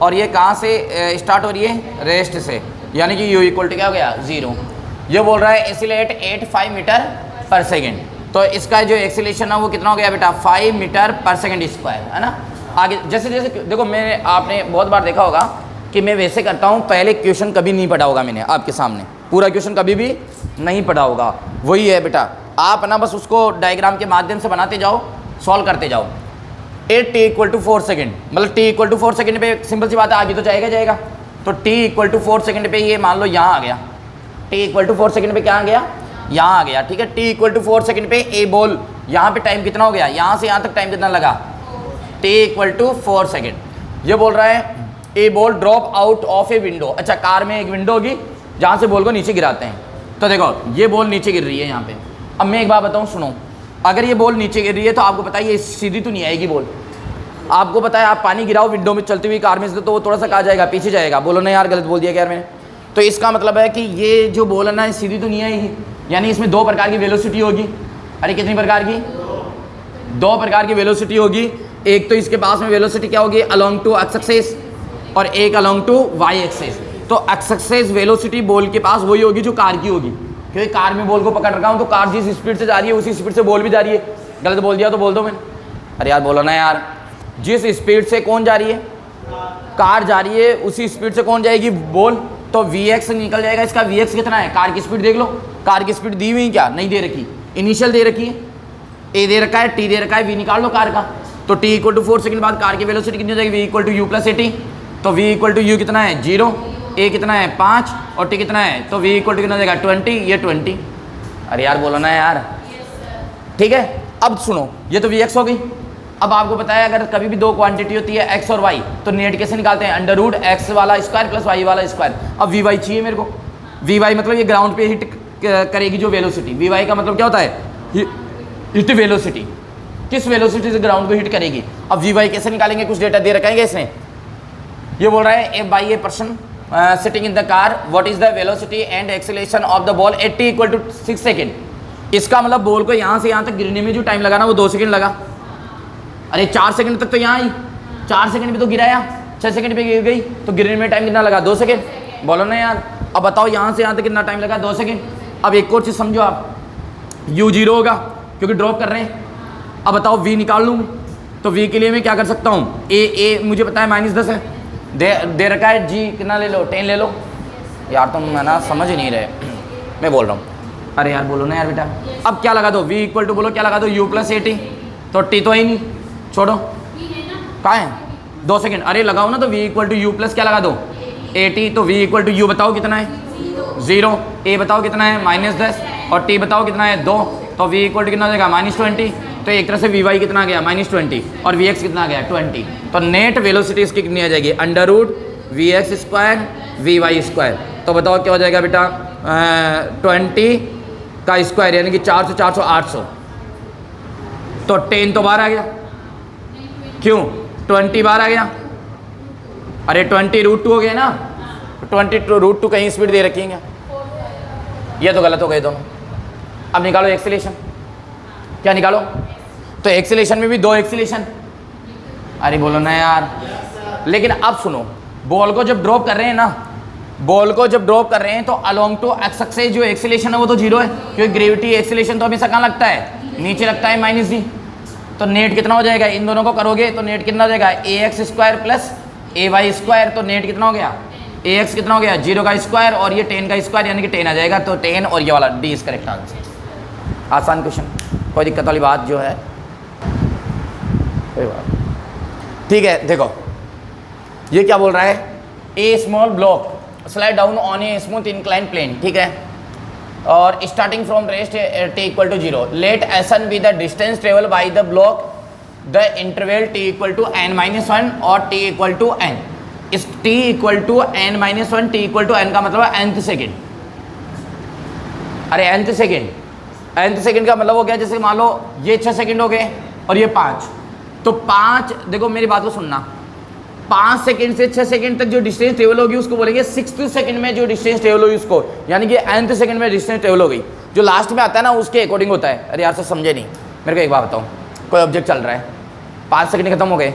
और ये कहाँ से स्टार्ट हो रही है, रेस्ट से, यानी कि u इक्वल टू क्या हो गया 0। ये बोल रहा है एक्सीलरेट 85 मीटर पर सेकेंड, तो इसका जो एक्सीलेशन है वो कितना हो गया बेटा 5 मीटर पर सेकेंड स्क्वायर, है ना। आगे जैसे जैसे देखो, मैं आपने बहुत बार देखा होगा कि मैं वैसे करता हूँ, पहले क्वेश्चन कभी नहीं पढ़ा होगा मैंने आपके सामने, पूरा क्वेश्चन कभी भी नहीं पढ़ा होगा, वही है बेटा, आप ना बस उसको डायग्राम के माध्यम से बनाते जाओ, सॉल्व करते जाओ। A T equal to 4 second, मतलब टी इक्वल टू 4 सेकेंड पे सिंपल सी बात है, आगे तो जाएगा, तो टी इक्वल टू 4 सेकेंड पे ये मान लो यहाँ आ गया, टी इक्वल टू 4 सेकेंड पे क्या आ गया, यहाँ आ गया, ठीक है। टी इक्वल टू 4 सेकेंड पे ए बॉल, यहाँ पे टाइम कितना हो गया, यहाँ से यहाँ तक टाइम कितना लगा, टी इक्वल टू 4 सेकेंड। ये बोल रहा है a ball drop out of a window, अच्छा कार में एक विंडो होगी जहाँ से बॉल को नीचे गिराते हैं, तो देखो ये बॉल नीचे गिर रही है यहाँ पे। अब मैं एक बात बताऊँ, सुनो, अगर ये बॉल नीचे गिर रही है तो आपको पता है ये सीधी तो नहीं आएगी बॉल, आपको पता है आप पानी गिराओ विंडो में चलती हुई कार में से तो वो थोड़ा सा कहा जाएगा, पीछे जाएगा, बोलो ना यार गलत बोल दिया क्या यार मैंने, तो इसका मतलब है कि ये जो बॉल है ना सीधी तो नहीं आएगी, यानी इसमें 2 प्रकार की वेलोसिटी होगी। अरे कितनी प्रकार की, 2 प्रकार की वेलोसिटी होगी, एक तो इसके पास में वेलोसिटी क्या होगी अलोंग टू एक्स एक्सिस और एक अलोंग टू वाई एक्सिस। तो एक्स एक्सिस वेलोसिटी बॉल के पास वही होगी जो कार की होगी, क्योंकि कार में बॉल को पकड़ रखा हूँ तो कार जिस स्पीड से जा रही है उसी स्पीड से बॉल भी जा रही है। गलत बोल दिया तो बोल दो मैंने, अरे यार बोलो ना यार, जिस स्पीड से कौन जा रही है, कार जा रही है, उसी स्पीड से कौन जाएगी बॉल, तो Vx निकल जाएगा। इसका Vx कितना है, कार की स्पीड देख लो, कार की स्पीड दी हुई क्या, नहीं दे रखी, इनिशियल दे रखी है, ए दे रखा है, टी दे रखा है, वी निकाल लो कार का, तो टी इक्वल टू 4 सेकंड बाद कार की वेलोसिटी कितनी हो जाएगी, V equal to U plus A T, तो वी इक्वल टू यू कितना है 0, ए कितना है 5 और टी कितना है, तो वी इक्वल टू कितना हो जाएगा 20, ये 20। अरे यार बोलो ना यार, ठीक है। अब सुनो, ये तो Vx हो गई। अब आपको पता है अगर कभी भी 2 क्वांटिटी होती है x और y, तो नेट कैसे निकालते हैं, अंडर रूट x वाला स्क्वायर प्लस y वाला स्क्वायर। अब vy चाहिए मेरे को, vy मतलब ये ग्राउंड पे हिट करेगी जो वेलोसिटी, vy का मतलब क्या होता है हिट वेलोसिटी, किस वेलोसिटी से ग्राउंड को हिट करेगी। अब vy कैसे निकालेंगे, कुछ डेटा दे रखेंगे इसने, ये बोल रहा है a by a person sitting in the car, what is the velocity and acceleration of the ball at T equal to 6 second. इसका मतलब बॉल को यहाँ से यहाँ तक गिरने में जो टाइम लगा ना वो 2 सेकेंड लगा। अरे 4 सेकंड तक तो यहाँ आई, 4 सेकंड पे तो गिराया, 6 सेकंड पे गिर गई, तो गिरने में टाइम कितना लगा 2 सेकंड, बोलो ना यार। अब बताओ यहाँ से यहाँ तक कितना टाइम लगा 2 सेकंड। अब एक और चीज़ समझो आप, u 0 होगा क्योंकि ड्रॉप कर रहे हैं। अब बताओ v निकाल लूँ, तो v के लिए मैं क्या कर सकता हूँ, a मुझे पता है -10 है, दे रखा है, g कितना ले लो 10 ले लो। यार तुम है ना समझ ही नहीं रहे, मैं बोल रहा हूँ, अरे यार बोलो ना यार बेटा। अब क्या लगा दो, v इक्वल टू बोलो क्या लगा दो u प्लस ए टी, तो t तो है ही नहीं, छोड़ो कहाँ है 2 सेकंड, अरे लगाओ ना, तो v equal to U plus क्या लगा दो ए टी, तो v इक्वल टू यू बताओ कितना है 0, ए बताओ कितना है -10 और t बताओ कितना है 2, तो v इक्वल टू कितना हो जाएगा -20, तो एक तरह से vy कितना आ गया -20 और vx कितना आ गया 20, तो नेट वेलोसिटी इसकी कितनी आ जाएगी under root vx square vy square. तो बताओ क्या हो जाएगा बेटा 20 का स्क्वायर यानी कि 400 400 800, तो 10 तो बाहर आ गया, क्यों 20 बाहर आ गया, अरे 20 √2 हो गया ना, 20 √2 कहीं स्पीड दे रखी है, ये तो गलत हो गए दोनों। अब निकालो एक्सीलेशन, क्या निकालो, तो एक्सीलेशन में भी 2 एक्सीलेशन, अरे बोलो ना यार। लेकिन अब सुनो, बॉल को जब ड्रॉप कर रहे हैं ना, बॉल को जब ड्रॉप कर रहे हैं तो अलोंग टू एक्स एक्सिस जो एक्सीलेशन है वो तो 0 है, क्योंकि ग्रेविटी एक्सीलेशन तो हमेशा कहाँ लगता है, नीचे लगता है -g। तो नेट कितना हो जाएगा, इन दोनों को करोगे तो नेट कितना हो जाएगा ax square plus ay square, तो नेट कितना हो गया ax कितना हो गया 0 का स्क्वायर और ये 10 का स्क्वायर यानी कि 10 आ जाएगा, तो 10 और ये वाला डी इज करेक्ट आंसर। आसान क्वेश्चन, कोई दिक्कत वाली बात जो है कोई बात ठीक है। देखो ये क्या बोल रहा है, a small block slide down on a smooth incline plane, ठीक है, और starting from rest t equal to 0, let Sn be the distance travel by the block the interval t equal to n-1 और t equal to n। इस t equal to n-1 t equal to n का मतलब है nth second, अरे nth second का मतलब हो गया, जैसे मान लो ये 6 सेकंड हो गए और ये 5, तो 5, देखो मेरी बात को सुनना, 5 सेकंड से 6 सेकंड तक जो डिस्टेंस ट्रेवल होगी उसको बोलेंगे 6th सेकंड में जो डिस्टेंस ट्रेवल होगी उसको, यानी कि nth सेकंड में डिस्टेंस ट्रेवल हो गई। जो लास्ट में आता है ना उसके अकॉर्डिंग होता है। अरे यार सर समझे नहीं, मेरे को एक बात बताओ, कोई ऑब्जेक्ट चल रहा है, 5 सेकंड खत्म हो गए,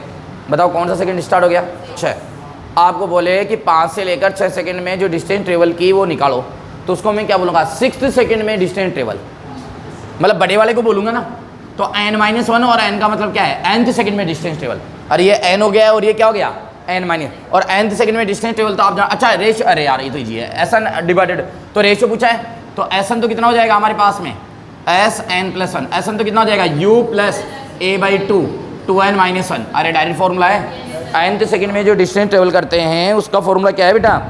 बताओ कौन सा सेकंड स्टार्ट हो गया? 6। आपको बोले कि 5 से लेकर 6 सेकंड में जो डिस्टेंस ट्रेवल की वो निकालो, तो उसको मैं क्या बोलूँगा? 6th सेकंड में डिस्टेंस ट्रेवल, मतलब बड़े वाले को बोलूँगा ना, तो n-1 और n का मतलब क्या है? nth सेकंड में डिस्टेंस ट्रेवल। अरे ये n हो गया और ये क्या हो गया? n- और nth सेकंड में डिस्टेंस ट्रेवल, तो आप जान, अच्छा रेशियो, अरे यार ये तो इजी है, SN डिवाइडेड, तो रेशियो पूछा है, तो SN तो कितना हो जाएगा हमारे पास में? SN+1, SN तो कितना हो जाएगा? U + a/2 2n-1। अरे डायरेक्ट फॉर्मूला है, nth सेकंड में जो डिस्टेंस ट्रेवल करते हैं उसका फॉर्मूला क्या है बेटा?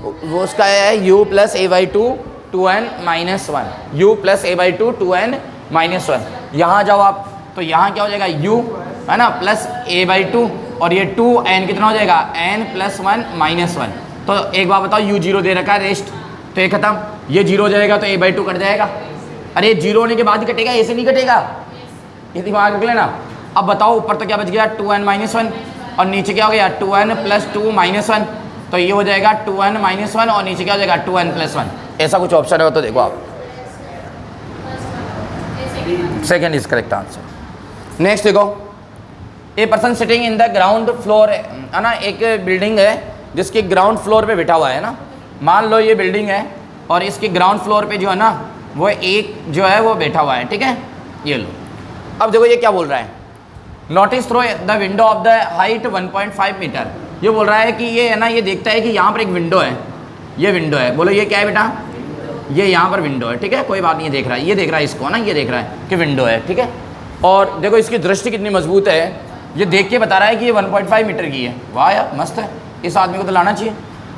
वो उसका है U + a/2 2n-1, U + a/2 2n-1। यहाँ जाओ आप, तो यहाँ क्या हो जाएगा? U है ना प्लस a/2 और ये 2n कितना हो जाएगा? n+1 - 1। तो एक बात बताओ, u 0 दे रखा है रेस्ट, तो ये खत्म, ये 0 हो जाएगा तो a/2 कट जाएगा। अरे 0 होने के बाद ही कटेगा, ऐसे नहीं कटेगा, ये दिमाग रख लेना। अब बताओ ऊपर तो क्या बच गया? 2n-1 और नीचे क्या हो गया? 2n + 2 - 1, तो ये हो जाएगा 2n-1 और नीचे क्या हो जाएगा? 2n+1। ऐसा कुछ ऑप्शन है तो देखो आप, second is correct answer. Next देखो, a person sitting in the ground floor, है ना, एक बिल्डिंग है जिसके ग्राउंड फ्लोर पे बैठा हुआ है ना, मान लो ये बिल्डिंग है और इसके ग्राउंड फ्लोर पे जो है ना वो एक जो है वो बैठा हुआ है, ठीक है, ये लो। अब देखो ये क्या बोल रहा है? Notice throw the window of the height 1.5 metre. ये बोल रहा है कि ये है ना, ये देखता है कि यहाँ पर एक विंडो है, ये विंडो है, बोलो ये क्या है बेटा? ये यहाँ पर विंडो है, ठीक है, कोई बात नहीं, देख रहा है, ये देख रहा है इसको ना, ये देख रहा है कि विंडो है, ठीक है। और देखो इसकी दृष्टि कितनी मजबूत है, ये देख के बता रहा है कि ये 1.5 मीटर की है। वाह यार मस्त है, इस आदमी को तो लाना चाहिए।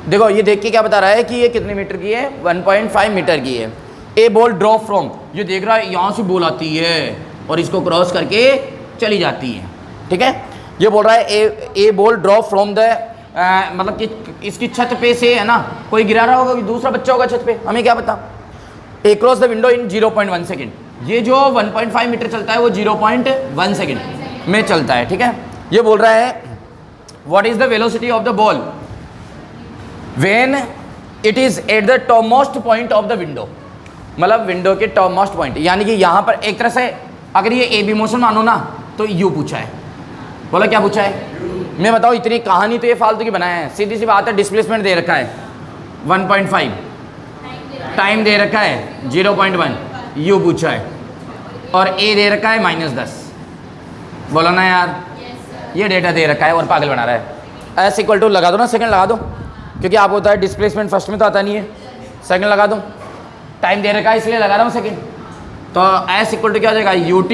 देखो ये देख के क्या बता रहा है कि ये कितने मीटर की है? 1.5 मीटर की है। ए बॉल ड्रॉप फ्रॉम, ये देख रहा है यहाँ से बॉल आती है और इसको क्रॉस करके चली जाती है, ठीक है। ये बोल रहा है a ball drop from the, मतलब कि इसकी छत पे से है ना कोई गिरा रहा होगा, दूसरा बच्चा होगा छत पे, हमें क्या पता। A cross the window in 0.1 second. ये जो 1.5 मीटर चलता है वो 0.1 सेकेंड में चलता है, ठीक है। ये बोल रहा है what is the velocity of the ball when it is at the top most point of the window, मतलब विंडो के टॉप मोस्ट पॉइंट, यानी कि यहाँ पर एक तरह से अगर ये ए बी मोशन मानो ना तो यू पूछा है। बोला क्या पूछा है? मैं बताओ, इतनी कहानी तो ये फालतू की बनाया है, सीधी सी बात है। डिस्प्लेसमेंट दे रखा है 1.5, टाइम दे रखा है 0.1, यू पूछा है, और ए दे रखा है -10। बोलो ना यार, ये डेटा दे रखा है और पागल बना रहा है। एस इक्वल टू लगा दो ना, सेकंड लगा दो, क्योंकि आपको होता है डिस्प्लेसमेंट फर्स्ट में तो आता नहीं है, सेकंड लगा दो। टाइम दे रखा है इसलिए लगा रहा हूँ सेकंड। तो एस इक्वल टू क्या हो जाएगा? ut +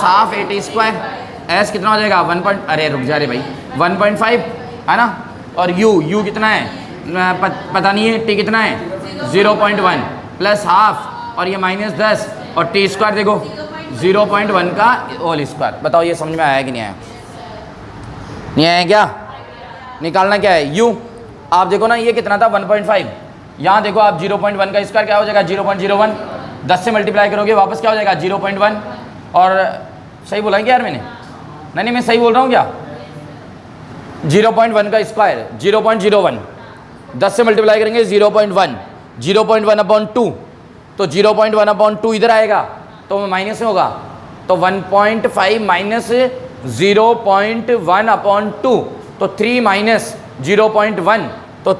½ at²। एस कितना हो जाएगा? 1. अरे रुक जा रे भाई, 1.5 है ना, और यू कितना है पता नहीं है, टी कितना है 0.1 + ½ और ये -10 और t² देखो 0.1 का होल स्क्वायर। बताओ ये समझ में आया कि नहीं आया? नहीं आया क्या? निकालना क्या है? u। आप देखो ना ये कितना था 1.5, यहाँ देखो आप 0.1 का स्क्वायर क्या हो जाएगा? 0.01। 10 से मल्टीप्लाई करोगे वापस क्या हो जाएगा? 0.1। और सही बोला है क्या यार मैंने? नहीं मैं सही बोल रहा हूँ क्या? 0.1 का स्क्वायर 0.01, 10 से मल्टीप्लाई करेंगे 0.1, 0.1/2, तो 0.1/2 इधर आएगा तो माइनस में होगा, तो 1.5 - 0.1/2, तो 3 - 0.1, तो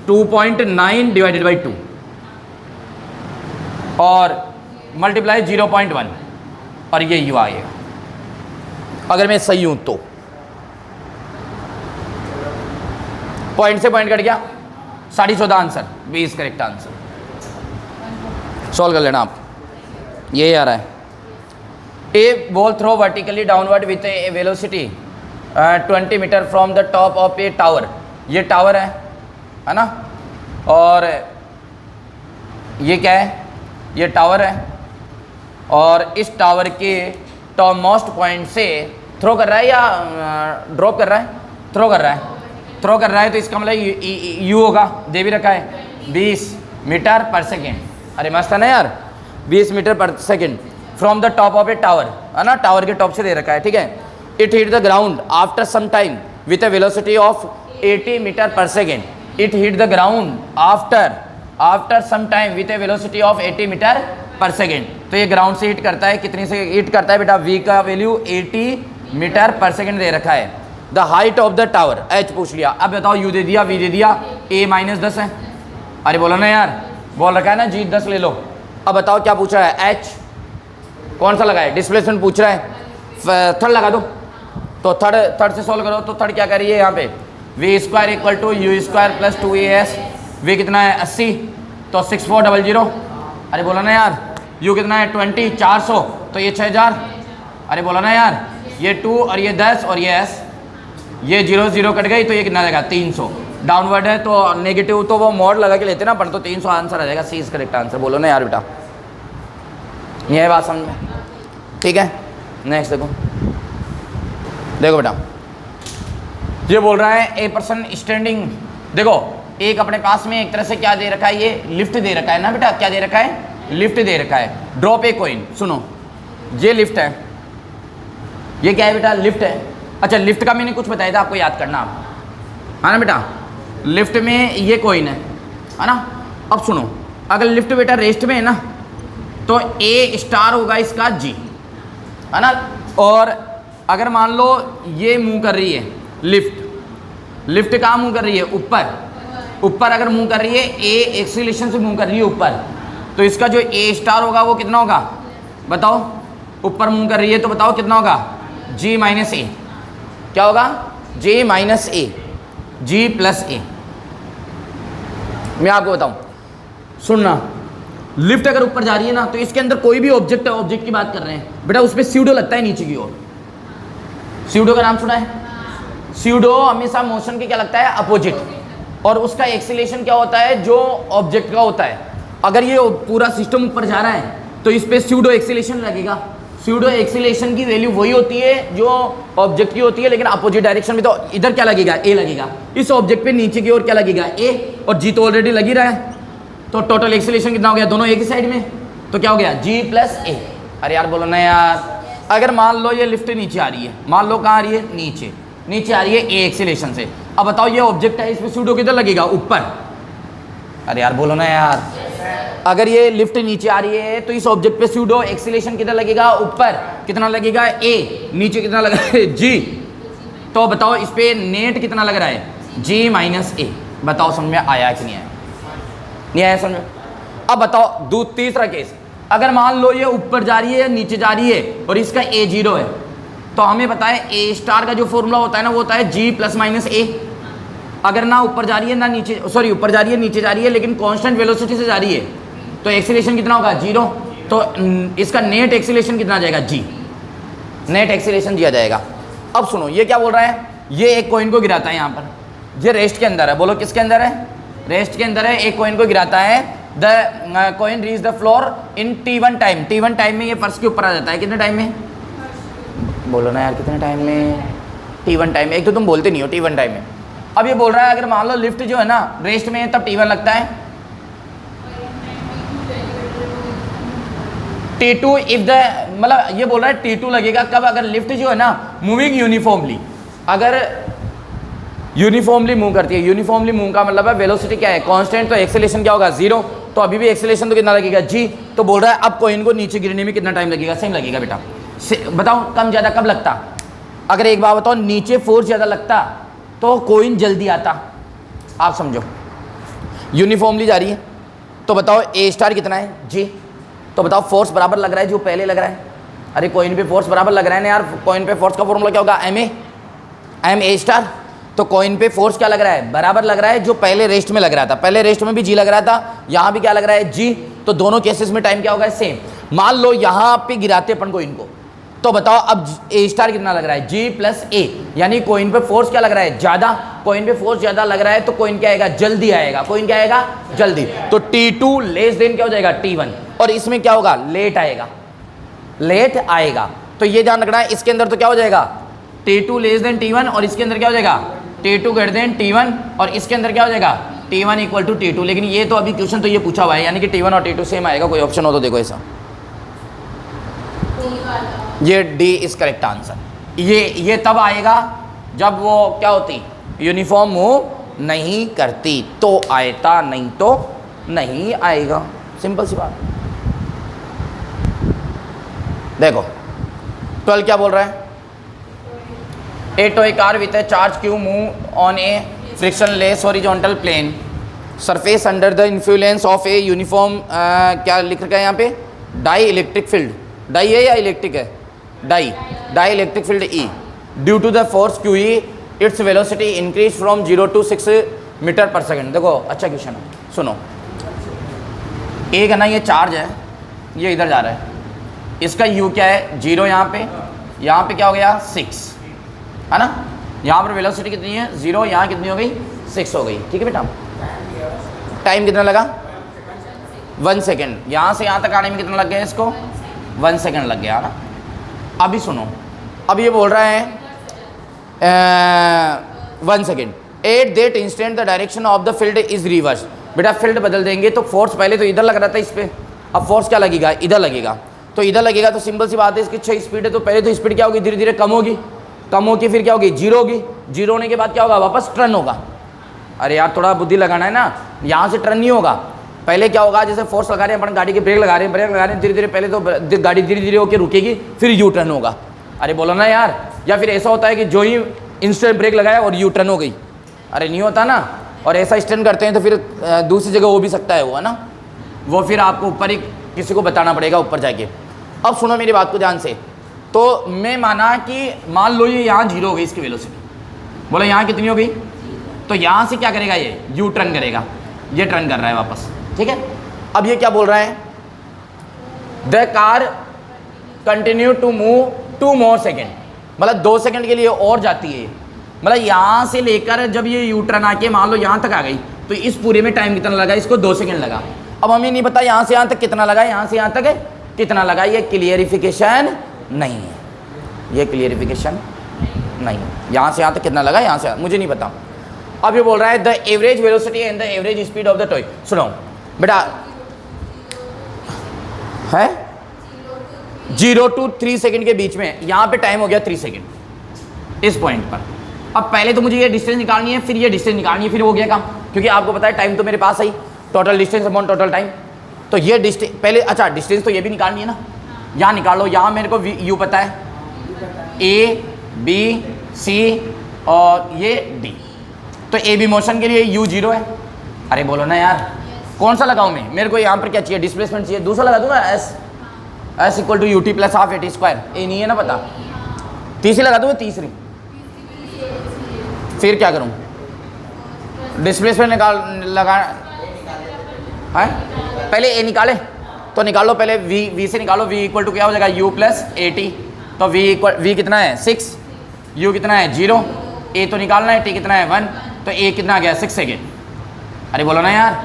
2.9 / 2 और मल्टीप्लाई 0.1 और ये यू आएगा अगर मैं सही हूं तो। पॉइंट से पॉइंट कट गया, 14.5 आंसर, 20 करेक्ट आंसर। सॉल्व कर लेना आप, ये आ रहा है। A ball throw vertically downward with a velocity 20 meter from the top of a tower. ये टावर है ना, और ये क्या है? ये टावर है, और इस टावर के टॉप मोस्ट पॉइंट से थ्रो कर रहा है या ड्रॉप कर रहा है? थ्रो कर रहा है। तो इसका मतलब यू होगा, दे भी रखा है 20 मीटर पर सेकेंड। अरे मस्त है ना यार, 20 मीटर पर second from the top of a tower, है ना, टावर के टॉप से दे रखा है, ठीक है। It hit the ground after some time with a velocity of 80 meter पर second. It hit the ground after some time with a velocity of 80 meter पर सेकेंड। तो ये ग्राउंड से हिट करता है, कितनी से हिट करता है बेटा, v का वैल्यू 80 मीटर पर सेकेंड दे रखा है। The height of the tower, h पूछ लिया। अब बताओ u दे दिया, v दे दिया, a -10 है। अरे बोलो ना यार, बोल रखा है ना g 10 ले लो। अब बताओ क्या पूछ रहा है, h कौन सा लगा है, डिस्प्लेसमेंट पूछ रहा है, थर्ड लगा दो। तो थर्ड से सॉल्व करो। तो थर्ड क्या करिए यहाँ पे, v square equal to u square plus 2as। v कितना है 80, तो 6400। अरे बोला ना यार, u कितना है 20, 400, तो ये 6000। अरे बोला ना यार, ये 2 और ये 10 और ये s, ये 0 0 कट गई, तो ये कितना देगा 300। डाउनवर्ड है तो नेगेटिव, तो वो मोड लगा के लेते ना अपन, तो 300 आंसर आ जाएगा, सी इज करेक्ट आंसर। बोलो ना यार बेटा, ये है बात समझ में, ठीक है। नेक्स्ट देखो बेटा, ये बोल रहा है ए पर्सन स्टैंडिंग। देखो एक अपने पास में एक तरह से क्या दे रखा है, ये लिफ्ट दे रखा है ना बेटा, क्या दे रखा है, लिफ्ट दे रखा है। ड्रॉप ए कॉइन, सुनो ये लिफ्ट है, ये क्या है बेटा, लिफ्ट है। अच्छा लिफ्ट का मैंने कुछ बताया था, आपको याद करना आप, है ना बेटा। लिफ्ट में ये कॉइन है ना। अब सुनो, अगर लिफ्ट बेटा रेस्ट में है ना, तो ए स्टार होगा इसका जी, है ना। और अगर मान लो ये मूव कर रही है लिफ्ट कहाँ मूव कर रही है, ऊपर अगर मूव कर रही है, ए एक्सीलरेशन से मूव कर रही है ऊपर, तो इसका जो ए स्टार होगा वो कितना होगा बताओ, ऊपर मूव कर रही है तो बताओ कितना होगा, g - a। क्या होगा, g - a, g + a। मैं आपको बताऊं, सुनना, लिफ्ट अगर ऊपर जा रही है ना, तो इसके अंदर कोई भी ऑब्जेक्ट है, ऑब्जेक्ट की बात कर रहे हैं बेटा, उस पर स्यूडो लगता है नीचे की ओर। स्यूडो का नाम सुना है, स्यूडो हमेशा मोशन के क्या लगता है, अपोजिट, और उसका एक्सीलरेशन क्या होता है, जो ऑब्जेक्ट का होता है। अगर ये पूरा सिस्टम ऊपर जा रहा है तो इस पर स्यूडो एक्सीलरेशन लगेगा। स्यूडो एक्सीलरेशन की वैल्यू वही होती है जो ऑब्जेक्ट की होती है, लेकिन अपोजिट डायरेक्शन में। तो इधर क्या लगेगा, ए लगेगा, इस ऑब्जेक्ट पे नीचे की ओर क्या लगेगा, ए, और जी तो ऑलरेडी लगी रहा है, तो टोटल एक्सीलरेशन कितना हो गया, दोनों एक ही साइड में, तो क्या हो गया, g + a। अरे यार बोलो ना यार, अगर मान लो ये लिफ्ट नीचे आ रही है, मान लो कहाँ आ रही है, नीचे आ रही है ए एक्सीलरेशन से। अब बताओ ये ऑब्जेक्ट है, इसमें स्यूडो किधर लगेगा, ऊपर। अरे यार बोलो ना यार, अगर ये लिफ्ट नीचे आ रही है तो इस ऑब्जेक्ट पे स्यूडो एक्सीलरेशन किधर लगेगा, ऊपर, कितना लगेगा, ए, नीचे कितना लगा है, जी। तो बताओ इस पे नेट कितना लग रहा है, g - a। बताओ समझ में आया कि नहीं आया, नहीं आया समझ में। अब बताओ तीसरा केस, अगर मान लो ये ऊपर जा रही है या नीचे जा रही है और इसका a 0 है, तो हमें पता है ए स्टार का जो फॉर्मूला होता है ना, वो होता है g + - a। अगर ना ऊपर जा रही है ना नीचे, सॉरी ऊपर जा रही है नीचे जा रही है, लेकिन कांस्टेंट वेलोसिटी से जा रही है, तो एक्सीलरेशन कितना होगा, 0। तो इसका नेट एक्सीलरेशन कितना आ जाएगा, g, नेट एक्सीलरेशन दिया जाएगा। अब सुनो ये क्या बोल रहा है, ये एक कॉइन को गिराता है यहाँ पर, ये रेस्ट के अंदर है, बोलो किसके अंदर है, रेस्ट के अंदर है, एक कॉइन को गिराता है। The coin reach the floor in t1 time, t1 time में ये फर्श के ऊपर आ जाता है, कितने टाइम में, बोलो ना यार कितने टाइम में, t1 टाइम में। एक तो तुम बोलते नहीं हो t1 टाइम में। अब ये बोल रहा है अगर मान लो लिफ्ट जो है ना रेस्ट में है तब t1 लगता है, t2 इफ द, मतलब ये बोल रहा है t2 लगेगा कब, अगर लिफ्ट जो है ना मूविंग यूनिफॉर्मली, अगर यूनिफॉर्मली मूव करती है। यूनिफॉर्मली मूव का मतलब है वेलोसिटी क्या है, कांस्टेंट, तो एक्सेलरेशन क्या होगा, 0। तो अभी भी एक्सेलरेशन तो कितना लगेगा, g। तो बोल रहा है अब कॉइन को नीचे गिरने में कितना टाइम लगेगा, सेम लगेगा बेटा। बताओ कम ज़्यादा कब लगता, अगर एक बार बताओ नीचे फोर्स ज़्यादा लगता तो कॉइन जल्दी आता, आप समझो। यूनिफॉर्मली जा रही है तो बताओ ए स्टार कितना है, g। तो बताओ फोर्स बराबर लग रहा है जो पहले लग रहा है, अरे कॉइन पे फोर्स बराबर लग रहा है ना यार, कॉइन पे फोर्स का फॉर्मूला क्या होगा, m a स्टार। तो कॉइन पे फोर्स क्या लग रहा है, बराबर लग रहा है जो पहले रेस्ट में लग रहा था, पहले रेस्ट में भी g लग रहा था, यहाँ भी क्या लग रहा है, g। तो दोनों केसेस में टाइम क्या होगा, सेम। मान लो यहाँ पे गिराते अपन कॉइन को, तो बताओ अब ए स्टार कितना लग रहा है, g + a, यानी कॉइन पे फोर्स क्या लग रहा है, ज़्यादा। कॉइन पे फोर्स ज़्यादा लग रहा है तो कॉइन क्या आएगा, जल्दी आएगा, कॉइन क्या आएगा, जल्दी। तो t2 लेस देन क्या हो जाएगा, t1, और इसमें क्या होगा, लेट आएगा, लेट आएगा। तो ये ध्यान रखना है, इसके अंदर तो क्या हो जाएगा, t2 लेस देन t1, और इसके अंदर क्या हो जाएगा, t2 ग्रेटर देन t1, और इसके अंदर क्या हो जाएगा, T1 इक्वल टू T2, लेकिन ये तो अभी क्वेश्चन तो ये पूछा हुआ है, यानी कि T1 और T2 सेम आएगा। कोई ऑप्शन हो तो देखो ऐसा, ये डी इज करेक्ट आंसर। ये तब आएगा जब वो क्या होती, यूनिफॉर्म मूव नहीं करती तो आएगा, नहीं तो नहीं आएगा। सिंपल सी बात। देखो 12 क्या बोल रहा है, a toy car with a charge Q move on a frictionless horizontal plane surface under the influence of a uniform, क्या लिख रखा है यहाँ पे, डाई इलेक्ट्रिक फील्ड, डाई है या इलेक्ट्रिक है, dielectric field E, due to the force Q E its velocity increase from 0 to 6 metre पर सेकेंड। देखो अच्छा क्वेश्चन है, सुनो। एक है ना ये चार्ज है, ये इधर जा रहा है, इसका u क्या है 0, यहाँ पे क्या हो गया 6 है ना, यहाँ पर वेलोसिटी कितनी है 0, यहाँ कितनी हो गई 6 हो गई। ठीक है बेटा, टाइम कितना लगा 1 सेकेंड, यहाँ से यहाँ तक आने में कितना लग गया इसको 1 सेकेंड लग गया ना। अभी सुनो, अब ये बोल रहा है 1 second, at that instant the direction of the field is reverse. बेटा फील्ड बदल देंगे तो फोर्स पहले तो इधर लग रहा था इस पर, अब फोर्स क्या लगेगा इधर लगेगा, तो इधर लगेगा तो सिंपल सी बात है, इसकी 6 स्पीड है तो पहले तो स्पीड क्या होगी धीरे धीरे कम होगी, कम होगी फिर क्या होगी 0 होगी, 0 होने के बाद क्या होगा वापस टर्न होगा। अरे यार थोड़ा बुद्धि लगाना है ना, यहाँ से टर्न नहीं होगा, पहले क्या होगा जैसे फोर्स लगा रहे हैं अपन गाड़ी के ब्रेक लगा रहे हैं धीरे धीरे, पहले तो गाड़ी धीरे धीरे होकर रुकेगी फिर यू टर्न होगा। अरे बोलो ना यार, या फिर ऐसा होता है कि जो ही इंस्टेंट ब्रेक लगाया और यू टर्न हो गई, अरे नहीं होता ना। और ऐसा स्टैंड करते हैं तो फिर दूसरी जगह हो भी सकता है वो, है ना, वो फिर आपको ऊपर ही किसी को बताना पड़ेगा ऊपर जाके। अब सुनो मेरी बात को ध्यान से, तो मैं माना कि मान लो ये यहाँ 0 हो गई इसकी वेलोसिटी, बोलो यहाँ कितनी हो गई, तो यहाँ से क्या करेगा ये यू टर्न करेगा, ये टर्न कर रहा है वापस। ठीक है, अब ये क्या बोल रहा है, the car continue to move 2 more second, मतलब 2 सेकेंड के लिए और जाती है, मतलब यहाँ से लेकर जब ये यू टर्न आके मान लो यहाँ तक आ गई तो इस पूरे में टाइम कितना लगा, इसको 2 सेकेंड लगा। अब हमें नहीं पता यहाँ से यहाँ तक कितना लगा, यहाँ से यहाँ तक कितना लगा, ये क्लियरिफिकेशन नहीं है, ये क्लियरिफिकेशन नहीं है, यहाँ से यहाँ तक कितना लगा, यहाँ से मुझे नहीं पता। अब ये बोल रहा है the average velocity and the average speed of the toy. सुनो बेटा, है 0 to 3 सेकेंड के बीच में, यहाँ पे टाइम हो गया 3 सेकेंड इस पॉइंट पर। अब पहले तो मुझे ये डिस्टेंस निकालनी है, फिर ये डिस्टेंस निकालनी है, फिर हो गया काम, क्योंकि आपको पता है टाइम तो मेरे पास है ही, total distance upon total time. तो ये डिस्टेंस पहले, अच्छा डिस्टेंस तो ये भी निकालनी है ना, यहाँ निकालो, यहाँ मेरे को यू पता है, ए बी सी और ये डी, तो ए बी मोशन के लिए यू 0 है। अरे बोलो ना यार कौन सा लगाऊँ मैं, मेरे को यहाँ पर क्या चाहिए डिस्प्लेसमेंट चाहिए, दूसरा लगा दूँगा S equal to UT plus half AT square, A नहीं है ना पता, तीसरी लगा दूँगा, तीसरी फिर क्या करूँ डिस्प्लेसमेंट लगा है, पहले ए निकाले तो निकालो, पहले v से निकालो, v इक्वल टू क्या हो जाएगा u प्लस ए टी, तो v कितना है 6, u कितना है 0, a तो निकालना है, t कितना है 1, तो a कितना आ गया 6 सेकेंड। अरे बोलो ना यार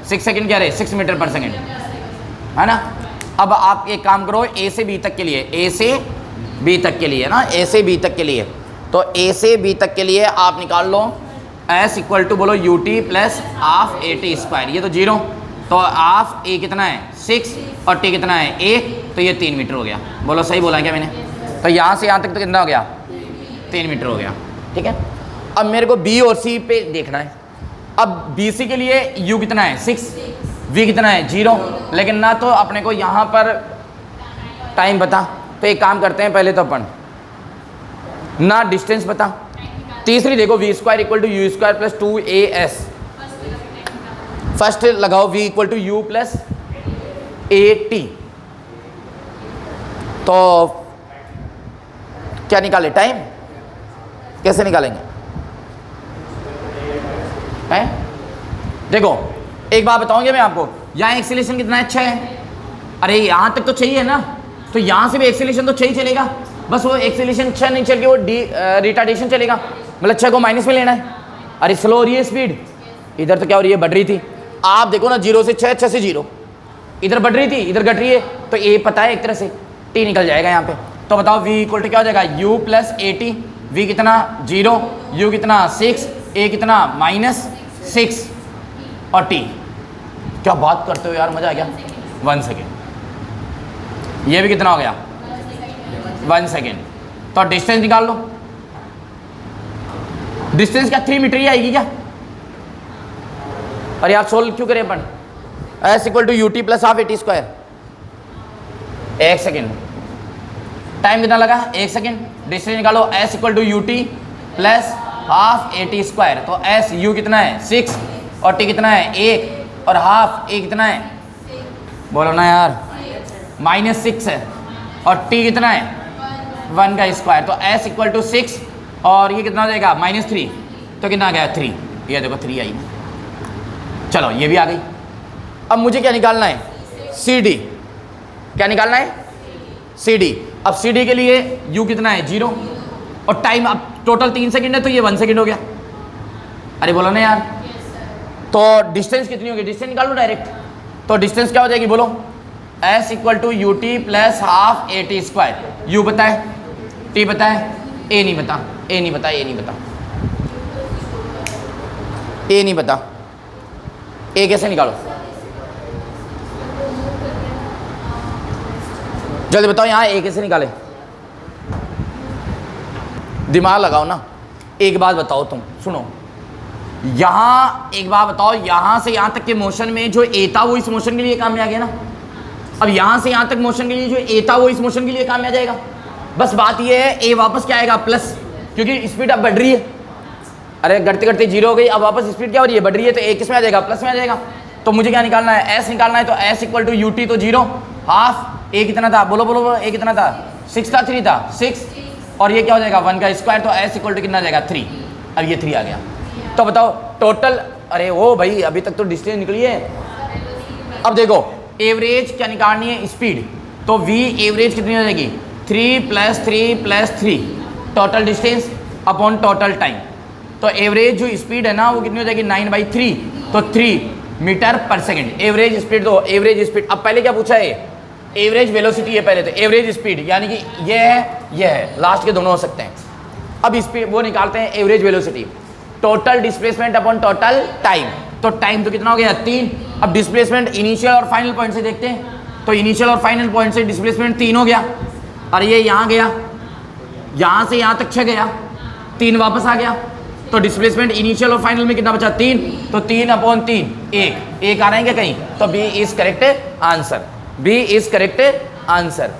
6 सेकेंड क्या रहे 6 मीटर पर सेकेंड, है ना। अब आप एक काम करो, a से b तक के लिए, a से b तक के लिए ना, a से b तक के लिए, तो a से b तक के लिए आप निकाल लो s इक्वल टू बोलो you T plus half A T square, ये तो 0, तो हाफ a कितना है 6 और t कितना है 1, तो ये 3 मीटर हो गया। बोलो सही बोला क्या मैंने, तो यहाँ से यहाँ तक तो कितना हो गया 3 मीटर हो गया। ठीक है, अब मेरे को b और c पे देखना है। अब bc के लिए u कितना है 6, v कितना है 0, लेकिन ना तो अपने को यहाँ पर टाइम पता, तो एक काम करते हैं पहले तो अपन ना डिस्टेंस पता, तीसरी देखो v square equal to U square plus 2as, first लगाओ v equal to U plus A T, तो क्या निकाले टाइम, कैसे निकालेंगे हैं? देखो एक बात बताऊंगे मैं आपको, यहाँ एक्सीलरेशन कितना अच्छा है, अरे यहाँ तक तो चाहिए ना, तो यहाँ से भी एक्सीलरेशन तो चाहिए चलेगा, बस वो एक्सीलरेशन 6 नहीं चल के वो रिटार्डेशन चलेगा, मतलब 6 को माइनस में लेना है। अरे स्लो हो रही है स्पीड, इधर तो क्या हो रही है बढ़ रही थी, आप देखो ना 0 से 6, 6 से 0, इधर बढ़ रही थी इधर घट रही है, तो ए पता है एक तरह से, टी निकल जाएगा यहाँ पे। तो बताओ v इक्वल टू क्या हो जाएगा u plus A T, V कितना 0, u कितना 6, ए कितना -6, और टी। क्या बात करते हो यार, मजा आ गया। 1 सेकेंड। ये भी कितना हो गया? 1 सेकेंड। तो डिस्टेंस निकाल लो। डिस्टेंस क्या 3 मीटर ही आएगी क्या? और यार सोल्व क्यों करें अपन? S equal to U T plus half AT square. 1 second. Time कितना लगा? 1 सेकेंड। डिस्टेंस निकालो। S equal to U T plus half AT square. तो एस यू कितना है? 6 और टी कितना है? 1 और हाफ ए कितना है? बोलो ना यार, -6 है और टी कितना है? 1 का स्क्वायर। तो एस इक्वल टू 6 और ये कितना हो जाएगा? -3। तो कितना आ गया? 3। ये देखो 3 आई। चलो ये भी आ गई। अब मुझे क्या निकालना है? CD। क्या निकालना है? CD। अब CD के लिए U कितना है? 0 और टाइम अब टोटल 3 सेकंड है तो ये 1 सेकंड हो गया। अरे बोलो ना यार। तो डिस्टेंस कितनी होगी? डिस्टेंस निकाल लो डायरेक्ट। तो डिस्टेंस क्या हो जाएगी बोलो? S equal to U T plus half AT square. U पता है, T पता है, A नहीं पता, A नहीं पता, A नहीं पता, A नहीं पता। A कैसे निकालो? जल्दी बताओ यहाँ A कैसे निकाले? दिमाग लगाओ ना। एक बात बताओ, तुम सुनो यहाँ, एक बात बताओ, यहाँ से यहाँ तक के मोशन में जो A था वो इस मोशन के लिए काम में आ गया ना। अब यहाँ से यहाँ तक मोशन के लिए जो A था वो इस मोशन के लिए काम में आ जाएगा। बस बात ये है A वापस क्या आएगा? प्लस, क्योंकि स्पीड अब बढ़ रही है। अरे घटते घटते 0 हो गई, अब वापस स्पीड क्या हो रही है? बढ़ रही है। तो A किस में आ जाएगा? प्लस में आ जाएगा। तो मुझे क्या निकालना है? S निकालना है। तो S equal to U T तो 0, हाफ A कितना था? बोलो बोलो बोलो, A कितना था? 6 था, 3 था, 6 और ये क्या हो जाएगा? 1 का स्क्वायर। तो S इक्वल टू कितना आ जाएगा? 3। अब ये 3 आ गया। तो बताओ टोटल। अरे ओ भाई अभी तक तो डिस्टेंस निकली है। अब देखो एवरेज क्या निकालनी है? स्पीड। तो V एवरेज कितनी हो जाएगी? 3 + 3 + 3 total distance upon total time. तो एवरेज जो स्पीड है ना वो कितनी हो जाएगी? 9/3। तो 3 मीटर पर सेकेंड एवरेज स्पीड। तो एवरेज स्पीड, अब पहले क्या पूछा है? एवरेज वेलोसिटी है पहले। तो एवरेज स्पीड यानी कि ये है, लास्ट के दोनों हो सकते हैं। अब स्पीड वो निकालते हैं average velocity, total displacement upon total time. तो टाइम तो कितना हो गया? 3। अब डिस्प्लेसमेंट इनिशियल और फाइनल पॉइंट से देखते हैं। तो इनिशियल और फाइनल पॉइंट से डिस्प्लेसमेंट 3 हो गया और ये यहाँ गया, यहाँ से यहाँ तक 6 गया, 3 वापस आ गया। तो डिस्प्लेसमेंट इनिशियल और फाइनल में कितना बचा? 3। तो 3/3 1 आ रहे हैं क्या कहीं? तो B is correct answer. B is correct answer.